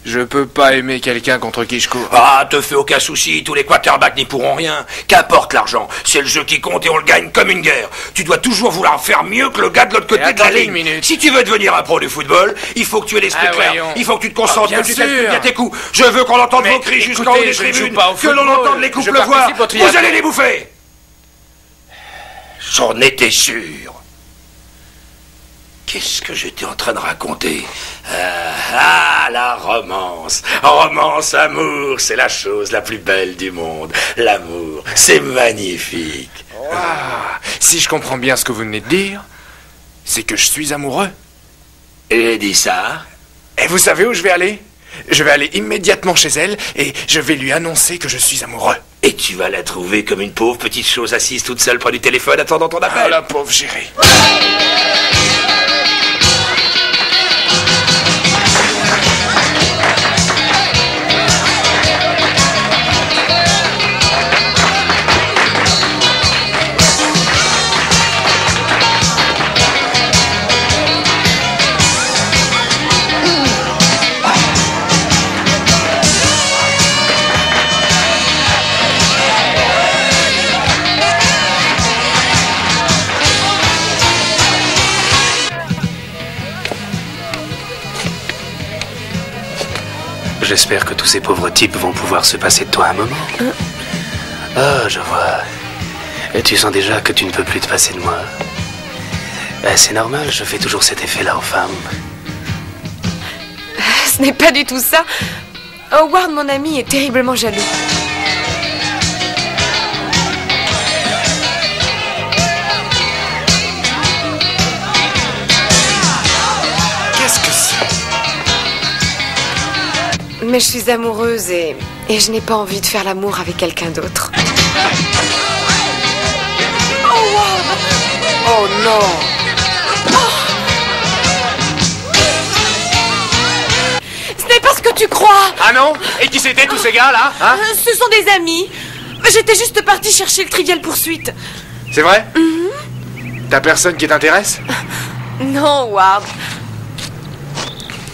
Je peux pas aimer quelqu'un contre qui je cours. Ah, te fais aucun souci, tous les quarterbacks n'y pourront rien. Qu'importe l'argent, c'est le jeu qui compte et on le gagne comme une guerre. Tu dois toujours vouloir faire mieux que le gars de l'autre côté de la ligne. Si tu veux devenir un pro du football, il faut que tu aies l'esprit clair. Voyons. Il faut que tu te concentres, que tu calcules bien tes coups. Je veux qu'on entende vos cris jusqu'en haut des tribunes, que l'on entende les coups pleuvoir. Vous allez les bouffer. J'en étais sûr. Qu'est-ce que j'étais en train de raconter? La romance. Romance, amour, c'est la chose la plus belle du monde. L'amour, c'est magnifique. Wow. Si je comprends bien ce que vous venez de dire, c'est que je suis amoureux. Et dis ça. Et vous savez où je vais aller? Je vais aller immédiatement chez elle et je vais lui annoncer que je suis amoureux. Et tu vas la trouver comme une pauvre petite chose assise toute seule près du téléphone attendant ton appel. Ah, la pauvre chérie. J'espère que tous ces pauvres types vont pouvoir se passer de toi un moment. Ah, je vois. Et tu sens déjà que tu ne peux plus te passer de moi. C'est normal, je fais toujours cet effet-là aux femmes. Ce n'est pas du tout ça. Howard, mon ami, est terriblement jaloux. Qu'est-ce que c'est? Mais je suis amoureuse et je n'ai pas envie de faire l'amour avec quelqu'un d'autre. Oh non! Ce n'est pas ce que tu crois! Ah non? Et qui c'était tous ces gars-là, hein? Ce sont des amis. J'étais juste partie chercher le Trivial Poursuite. C'est vrai? T'as personne qui t'intéresse? Non, Howard.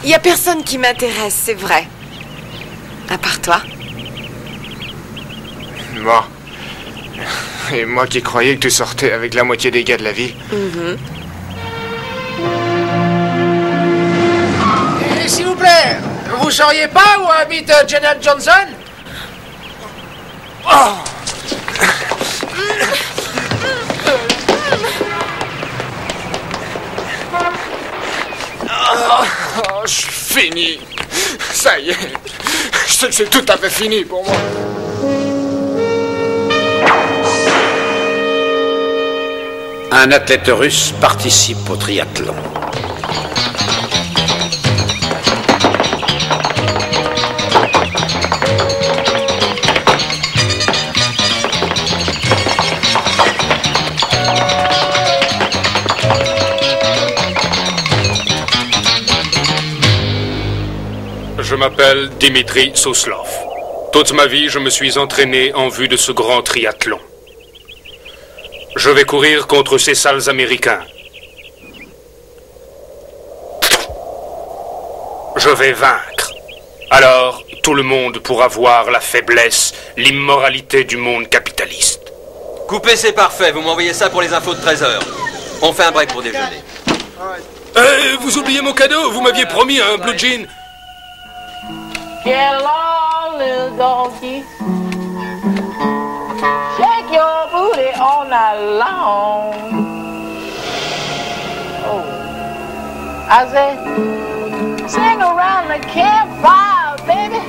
Il n'y a personne qui m'intéresse, c'est vrai. À part toi. Bon. Et moi qui croyais que tu sortais avec la moitié des gars de la ville. S'il vous plaît, vous sauriez pas où habite Jenna Johnson? Oh! je suis fini. Ça y est. Je sais que c'est tout à fait fini pour moi. Un athlète russe participe au triathlon. Je m'appelle Dimitri Souslov. Toute ma vie, je me suis entraîné en vue de ce grand triathlon. Je vais courir contre ces sales Américains. Je vais vaincre. Alors, tout le monde pourra voir la faiblesse, l'immoralité du monde capitaliste. Coupez, c'est parfait. Vous m'envoyez ça pour les infos de 13h. On fait un break pour déjeuner. Vous oubliez mon cadeau. Vous m'aviez promis un blue jean. Get along, little donkey. Shake your booty all night long. Oh, I said, sing around the campfire, baby.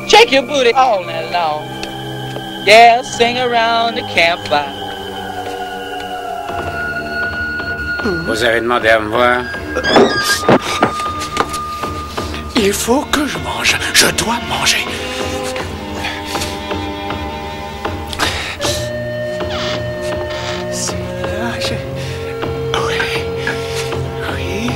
Shake your booty all night long. Yeah, sing around the campfire. Vous avez demandé à me voir? Il faut que je mange. Je dois manger. C'est là, Oui. Oui.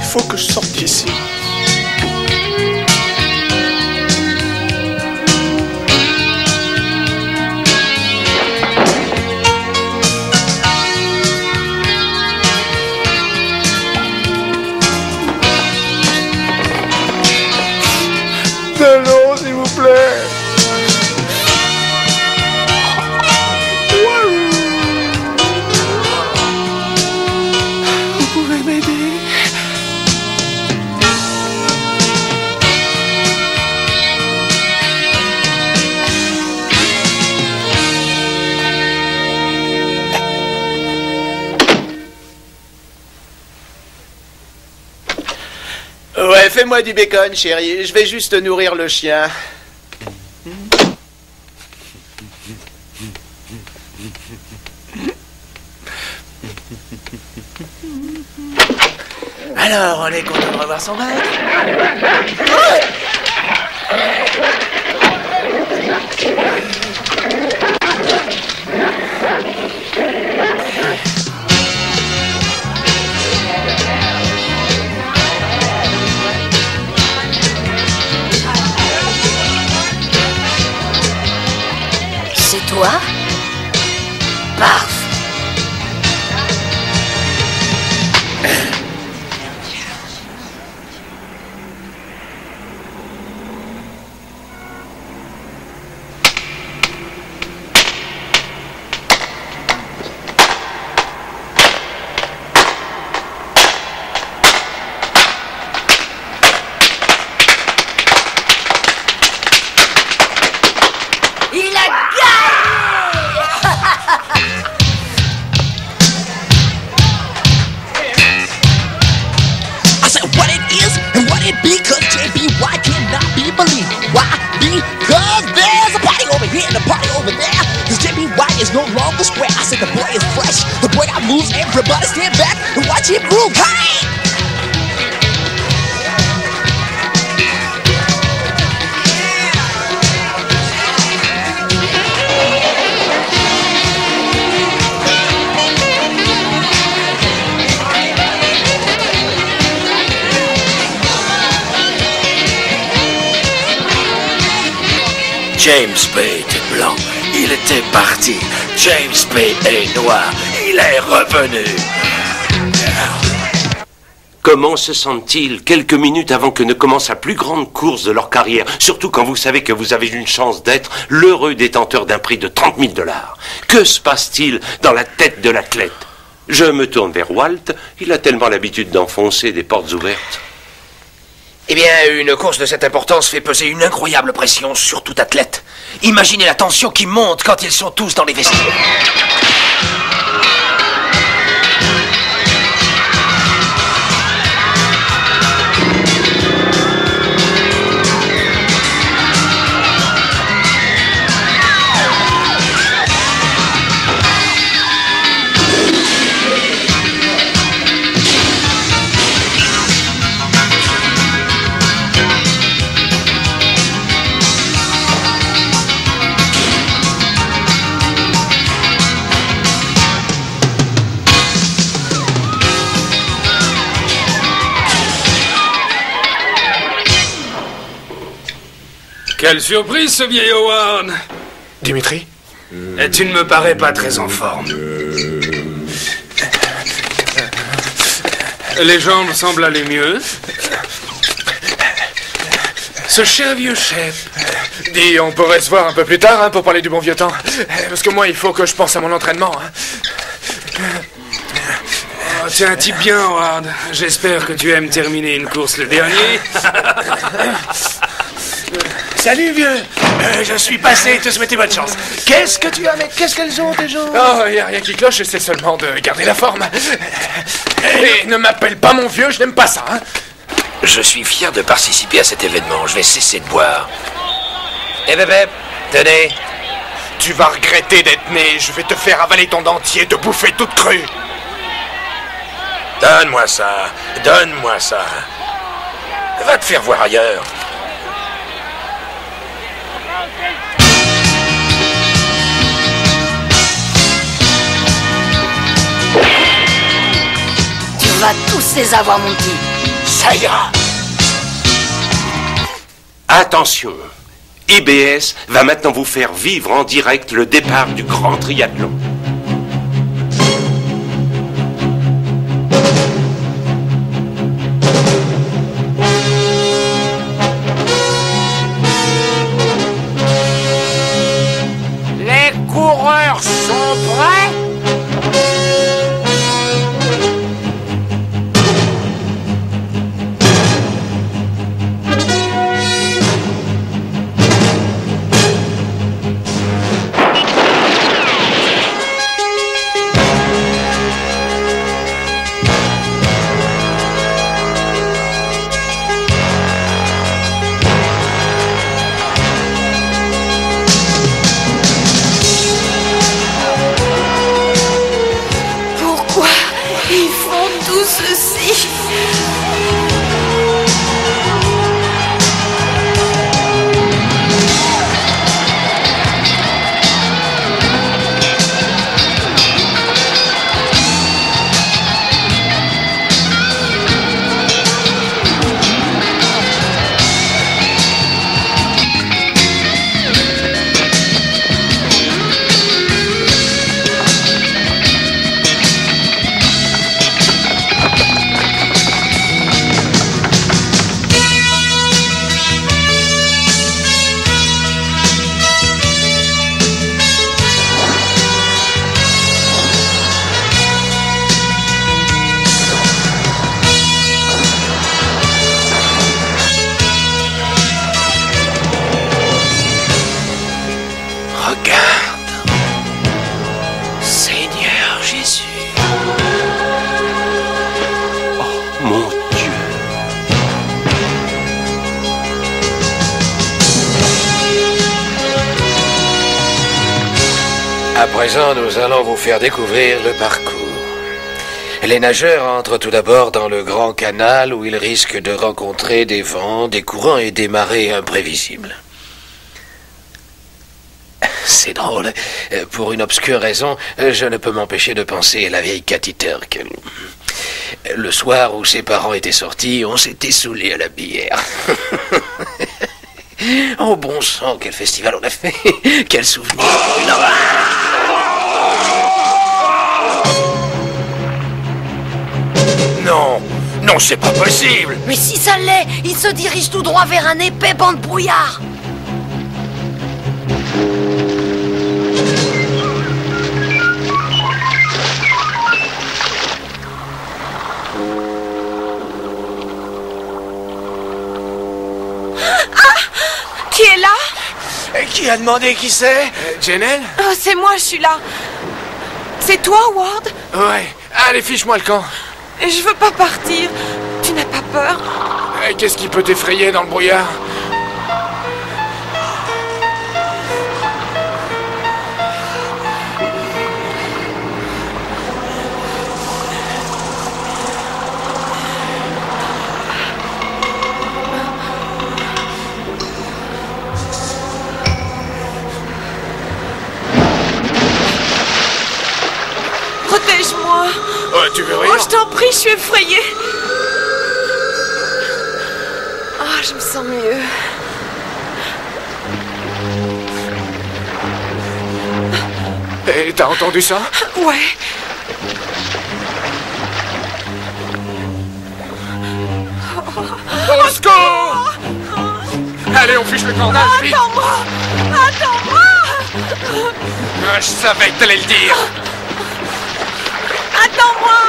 Il faut que je sorte d'ici. De l'eau, s'il vous plaît. Vous pouvez m'aider? Ouais, fais-moi du bacon, chérie. Je vais juste nourrir le chien. Alors, on est content de revoir son maître. C'est toi? Parfait. Il a gagné! I said what it is and what it be, cause JBY cannot be believed. Why? Because there's a party over here and a party over there. Cause JBY is no longer square. I said the boy is fresh, the boy got moves, everybody stand back and watch him groove. Hey! James Bay était blanc, il Il était parti. James P. est noir. Il est revenu. Comment se sentent-ils quelques minutes avant que ne commence la plus grande course de leur carrière, surtout quand vous savez que vous avez une chance d'être l'heureux détenteur d'un prix de 30 000 $? Que se passe-t-il dans la tête de l'athlète? Je me tourne vers Walt. Il a tellement l'habitude d'enfoncer des portes ouvertes. Eh bien, une course de cette importance fait peser une incroyable pression sur tout athlète. Imaginez la tension qui monte quand ils sont tous dans les vestiaires. Quelle surprise, ce vieil Howard! Dimitri? Tu ne me parais pas très en forme. Les jambes semblent aller mieux. Ce cher vieux chef. Dis, on pourrait se voir un peu plus tard, hein, pour parler du bon vieux temps. Parce que moi, il faut que je pense à mon entraînement, hein. Oh, tu es un type bien, Howard. J'espère que tu aimes terminer une course le dernier. Salut, vieux. Je suis passé te souhaiter bonne chance. Qu'est-ce que tu as, mec? Qu'est-ce qu'elles ont, tes jambes? Oh, il n'y a rien qui cloche, c'est seulement de garder la forme. Et ne m'appelle pas mon vieux, je n'aime pas ça, hein. Je suis fier de participer à cet événement. Je vais cesser de boire. Eh bébé, tenez. Tu vas regretter d'être né. Je vais te faire avaler ton dentier, te bouffer toute crue. Donne-moi ça. Donne-moi ça. Va te faire voir ailleurs. Tu vas tous les avoir, mon petit. Ça ira. Attention, IBS va maintenant vous faire vivre en direct le départ du grand triathlon. Les coureurs sont prêts? À présent, nous allons vous faire découvrir le parcours. Les nageurs entrent tout d'abord dans le grand canal où ils risquent de rencontrer des vents, des courants et des marées imprévisibles. C'est drôle. Pour une obscure raison, je ne peux m'empêcher de penser à la vieille Cathy Turk. Le soir où ses parents étaient sortis, on s'était saoulés à la bière. Oh bon sang, quel festival on a fait. Quel souvenir. Non, non, c'est pas possible. Mais si ça l'est, il se dirige tout droit vers un épais banc de brouillard. Qui est là? Et qui a demandé qui c'est? Janelle? Oh, c'est moi, je suis là. C'est toi, Ward? Ouais. Allez, fiche-moi le camp. Je veux pas partir. Tu n'as pas peur? Qu'est-ce qui peut t'effrayer dans le brouillard? Protège-moi. Oh, tu veux rien? Oh, je t'en prie, je suis effrayée. Ah, je me sens mieux. Et t'as entendu ça? Ouais. Au secours! Allez, on fiche le cornage, vite! Attends-moi! Attends-moi! Ah, je savais que t'allais le dire! Attends-moi!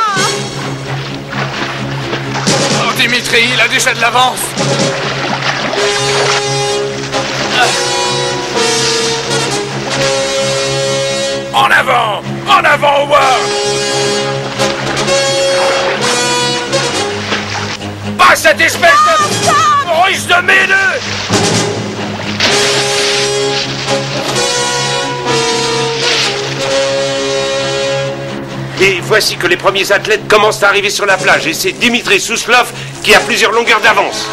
Oh, Dimitri, il a déjà de l'avance! En avant! En avant, Howard! Pas cette espèce de russe de mêlée! Et voici que les premiers athlètes commencent à arriver sur la plage. Et c'est Dimitri Souslov qui a plusieurs longueurs d'avance.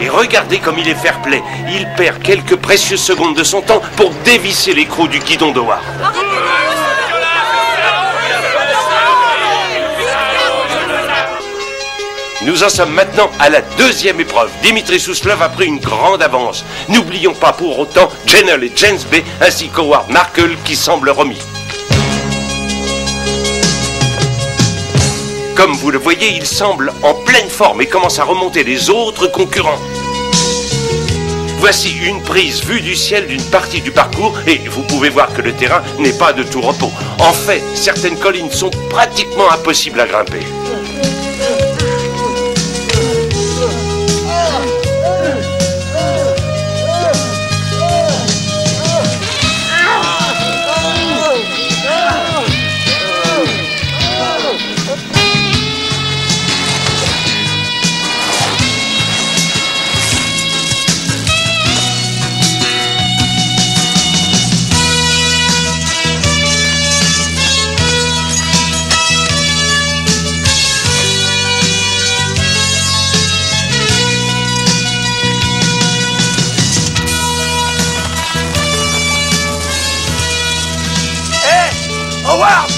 Et regardez comme il est fair-play. Il perd quelques précieuses secondes de son temps pour dévisser l'écrou du guidon d'Howard. Nous en sommes maintenant à la deuxième épreuve. Dimitri Souslov a pris une grande avance. N'oublions pas pour autant Janelle et James Bay ainsi qu'Howard Markel qui semble remis. Comme vous le voyez, il semble en pleine forme et commence à remonter les autres concurrents. Voici une prise vue du ciel d'une partie du parcours et vous pouvez voir que le terrain n'est pas de tout repos. En fait, certaines collines sont pratiquement impossibles à grimper. Howard!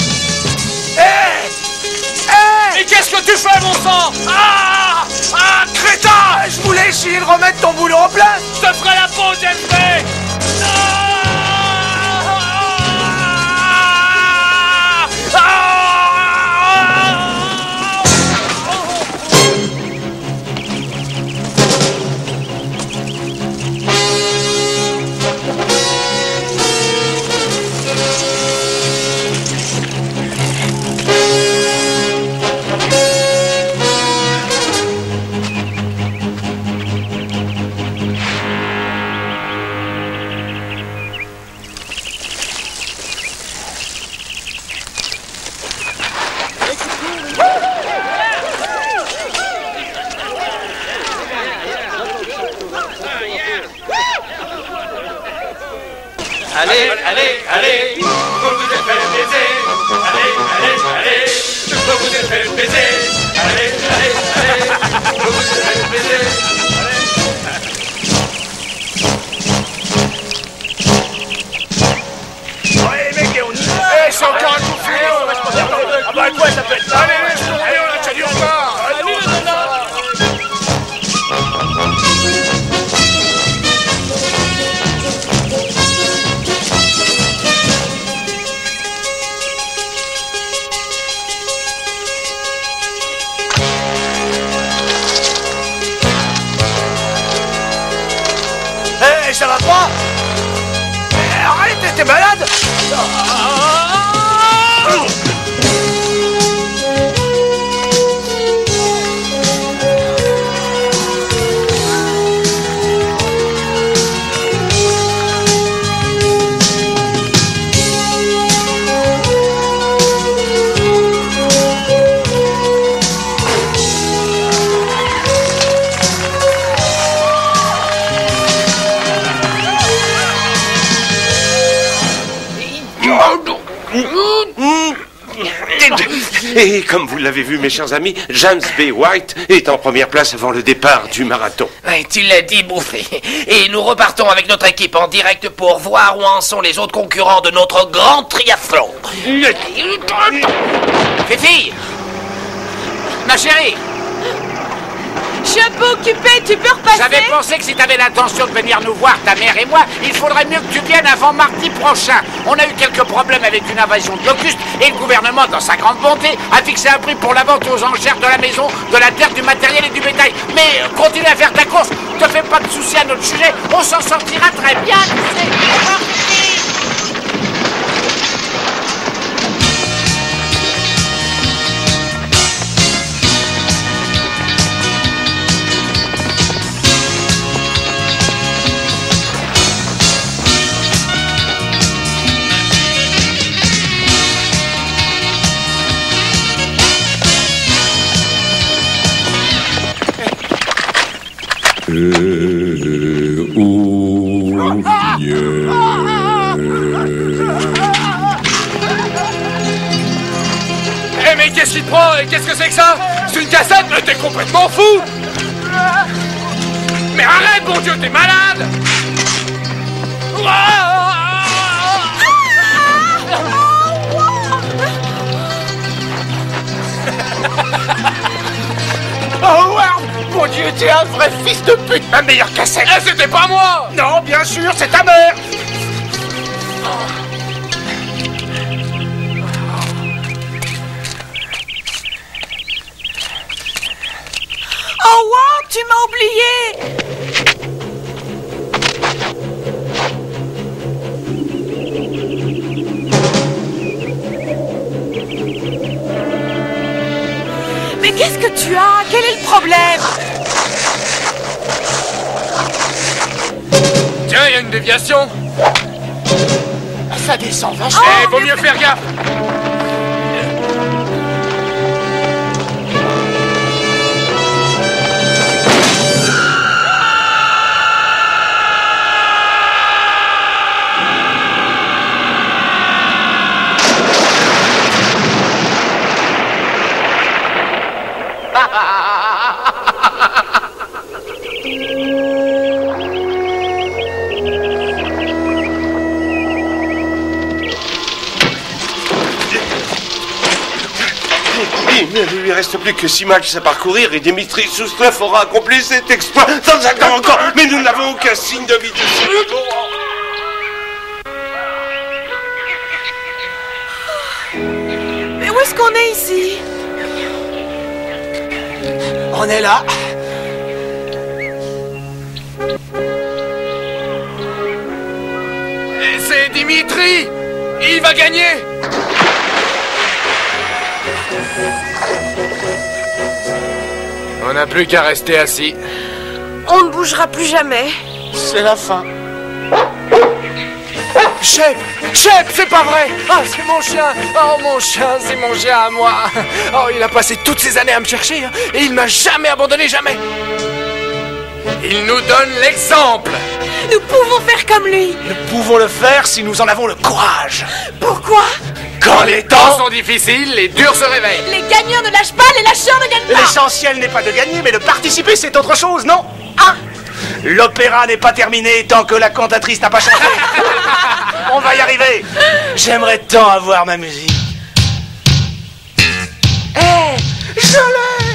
Hé! Qu'est-ce que tu fais, mon sang? Ah! Ah, crétin! Je voulais essayer de remettre ton boulot en place. Je te ferai la pause, Jeffrey! Allez, allez, allez, vous vous êtes fait baiser. Allez, allez, allez, vous vous êtes fait baiser. Allez, allez, allez, vous vous êtes fait baiser. Ouais, mec, on y va. C'est encore un coup de filet. Ah bah, toi, ça peut être. Allez, on a déjà du retard. malade. Et comme vous l'avez vu, mes chers amis, James B. White est en première place avant le départ du marathon. Ouais, tu l'as dit, Bouffé. Et nous repartons avec notre équipe en direct pour voir où en sont les autres concurrents de notre grand triathlon. Fifi! Ma chérie! Je suis un peu occupée, tu peux repasser? J'avais pensé que si t'avais l'intention de venir nous voir, ta mère et moi, il faudrait mieux que tu viennes avant mardi prochain. On a eu quelques problèmes avec une invasion de locustes et le gouvernement, dans sa grande bonté, a fixé un prix pour la vente aux enchères de la maison, de la terre, du matériel et du bétail. Mais continue à faire ta course, te fais pas de soucis à notre sujet, on s'en sortira très bien, tu sais. Eh mais qu'est-ce qu'il te prend? Qu'est-ce que c'est que ça? C'est une cassette? Mais t'es complètement fou! Mais arrête, bon Dieu, t'es malade! Howard! Mon Dieu, t'es un vrai fils de pute! Ma meilleure cassette! Eh, c'était pas moi! Non, bien sûr, c'est ta mère! Oh wow, tu m'as oublié! Mais qu'est-ce que tu as? Quel est le problème? Tiens, il y a une déviation. Ça descend vachement. Eh, vaut mieux faire gaffe. Il ne lui reste plus que 6 matchs à parcourir et Dimitri Souslov aura accompli cet exploit dans un temps encore. Mais nous n'avons aucun signe de vie dessus. Mais où est-ce qu'on est ici? On est là. Et c'est Dimitri. Il va gagner. On n'a plus qu'à rester assis. On ne bougera plus jamais. C'est la fin. Shep, c'est pas vrai. Ah, c'est mon chien. Oh, mon chien, c'est mon chien à moi. Oh, il a passé toutes ces années à me chercher hein, et il m'a jamais abandonné, jamais. Il nous donne l'exemple. Nous pouvons faire comme lui. Nous pouvons le faire si nous en avons le courage. Pourquoi? Quand les temps sont difficiles, les durs se réveillent. Les gagnants ne lâchent pas, les lâcheurs ne gagnent pas. L'essentiel n'est pas de gagner, mais de participer, c'est autre chose, non? Ah! L'opéra n'est pas terminé tant que la cantatrice n'a pas chanté. On va y arriver. J'aimerais tant avoir ma musique. Hé! Je l'ai!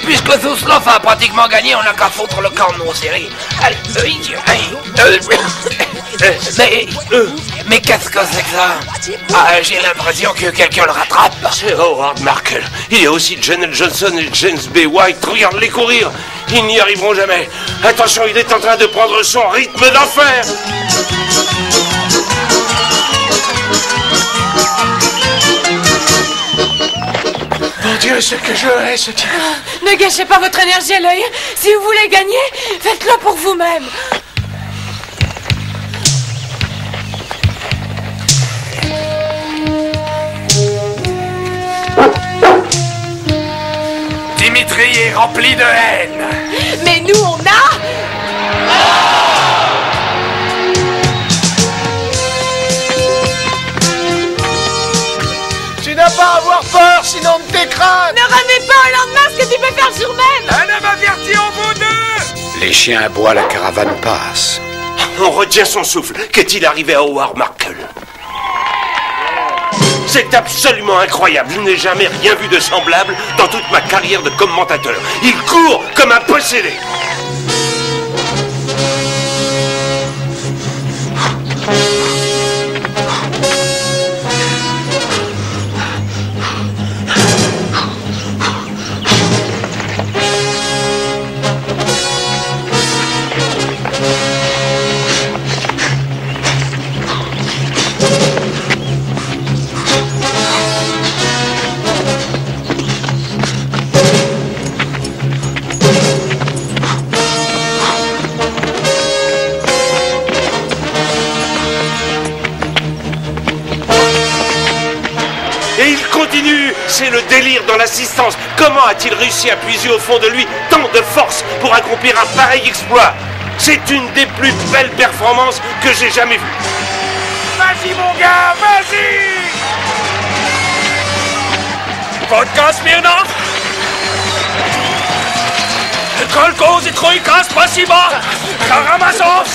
Puisque Sousloff a pratiquement gagné, on n'a qu'à foutre le camp de nos séries. Allez, mais qu'est-ce que c'est que ça? Ah, j'ai l'impression que quelqu'un le rattrape. C'est Howard Markel. Il y a aussi Janet Johnson et James B. White. Regarde-les courir. Ils n'y arriveront jamais. Attention, il est en train de prendre son rythme d'enfer. Mon Dieu, ce que je hais ce type. Ne gâchez pas votre énergie à l'œil. Si vous voulez gagner, faites-le pour vous-même. Dimitri est rempli de haine. Mais nous, on a... Tu n'as pas à avoir peur, sinon on t'écrase. Ne remets pas au lendemain ce que tu peux faire sur même. Un homme averti en vaut deux. Les chiens aboient, la caravane passe. On retient son souffle. Qu'est-il arrivé à Howard Markel? C'est absolument incroyable. Je n'ai jamais rien vu de semblable dans toute ma carrière de commentateur. Il court comme un possédé. C'est le délire dans l'assistance. Comment a-t-il réussi à puiser au fond de lui tant de force pour accomplir un pareil exploit? C'est une des plus belles performances que j'ai jamais vues. Vas-y mon gars, vas-y. Vodka Smirnoff. Kolko et Troïka, spasiba. Karamazov.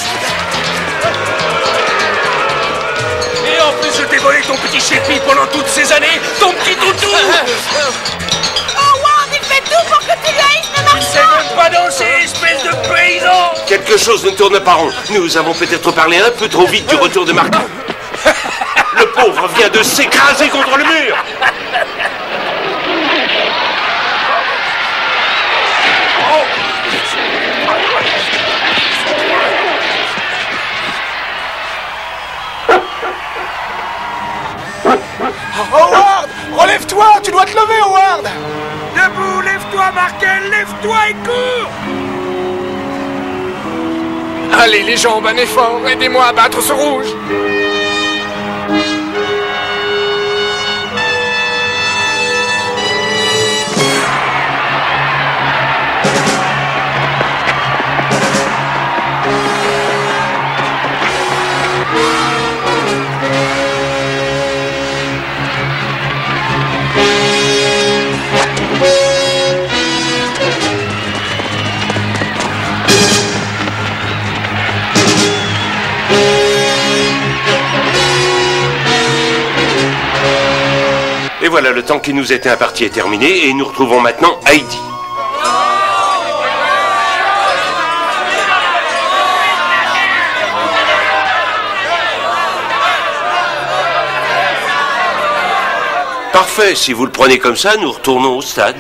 Et en plus, je t'ai volé ton petit chépi pendant toutes ces années, ton petit toutou. Howard, il fait tout pour que tu haïsses le marchand. C'est même pas danser, espèce de paysan. Quelque chose ne tourne pas rond. Nous avons peut-être parlé un peu trop vite du retour de Marco. Le pauvre vient de s'écraser contre le mur. Howard, relève-toi, tu dois te lever, Howard. Debout, lève-toi, Markel, lève-toi et cours. Allez, les jambes, un effort, aidez-moi à battre ce rouge. Et voilà, le temps qui nous était imparti est terminé et nous retrouvons maintenant Heidi. Parfait, si vous le prenez comme ça, nous retournons au stade.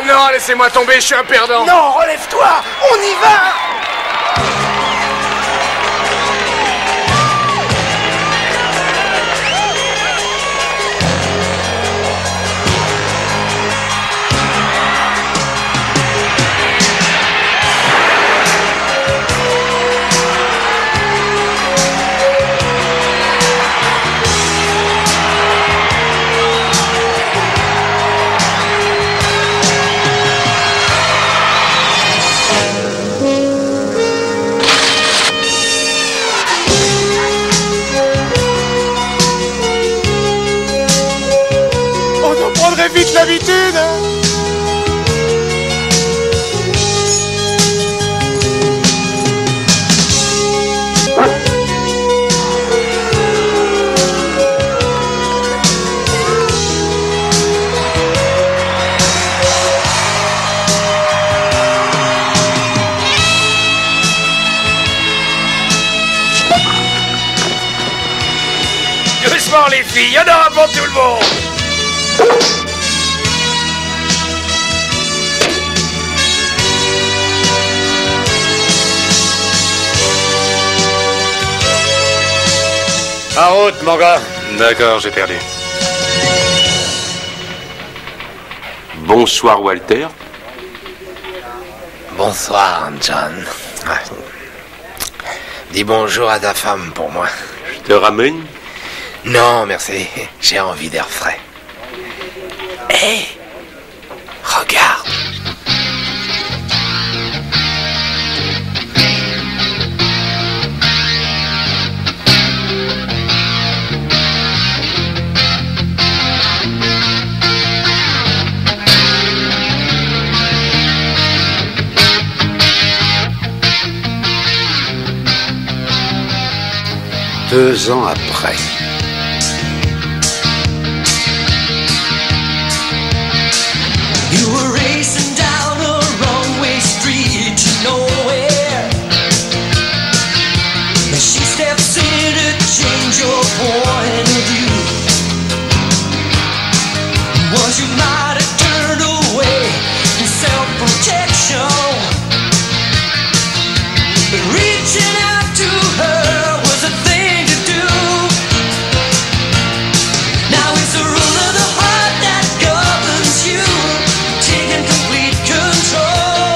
Non, laissez-moi tomber, je suis un perdant. Non, relève-toi, on y va. reprendrai vite l'habitude. Doucement les filles, il y en aura pour tout le monde. En route, mon gars. D'accord, j'ai perdu. Bonsoir, Walter. Bonsoir, John. Dis bonjour à ta femme pour moi. Je te ramène? Non, merci. J'ai envie d'air frais. Hé, regarde. Deux ans après. You were racing down a wrong-way street to nowhere. And she steps in to change your point of view. Once you might have turned away in self-protection, but reaching out to her was a thing to do. Now it's the rule of the heart that governs you, taking complete control.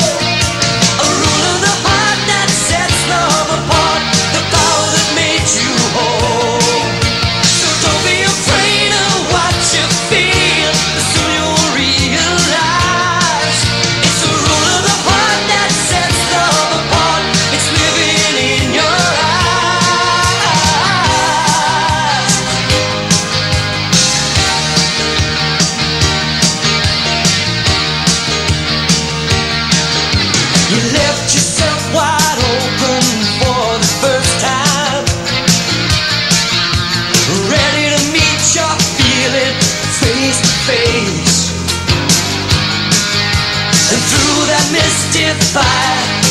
A rule of the heart that sets love apart, the power that made you whole. So don't be afraid of what you feel, soon you'll realize it's the rule of the heart that sets love apart. It's living in your eyes. You left yourself wide open for the first time, ready to meet your feeling face to face. And through that misty fire,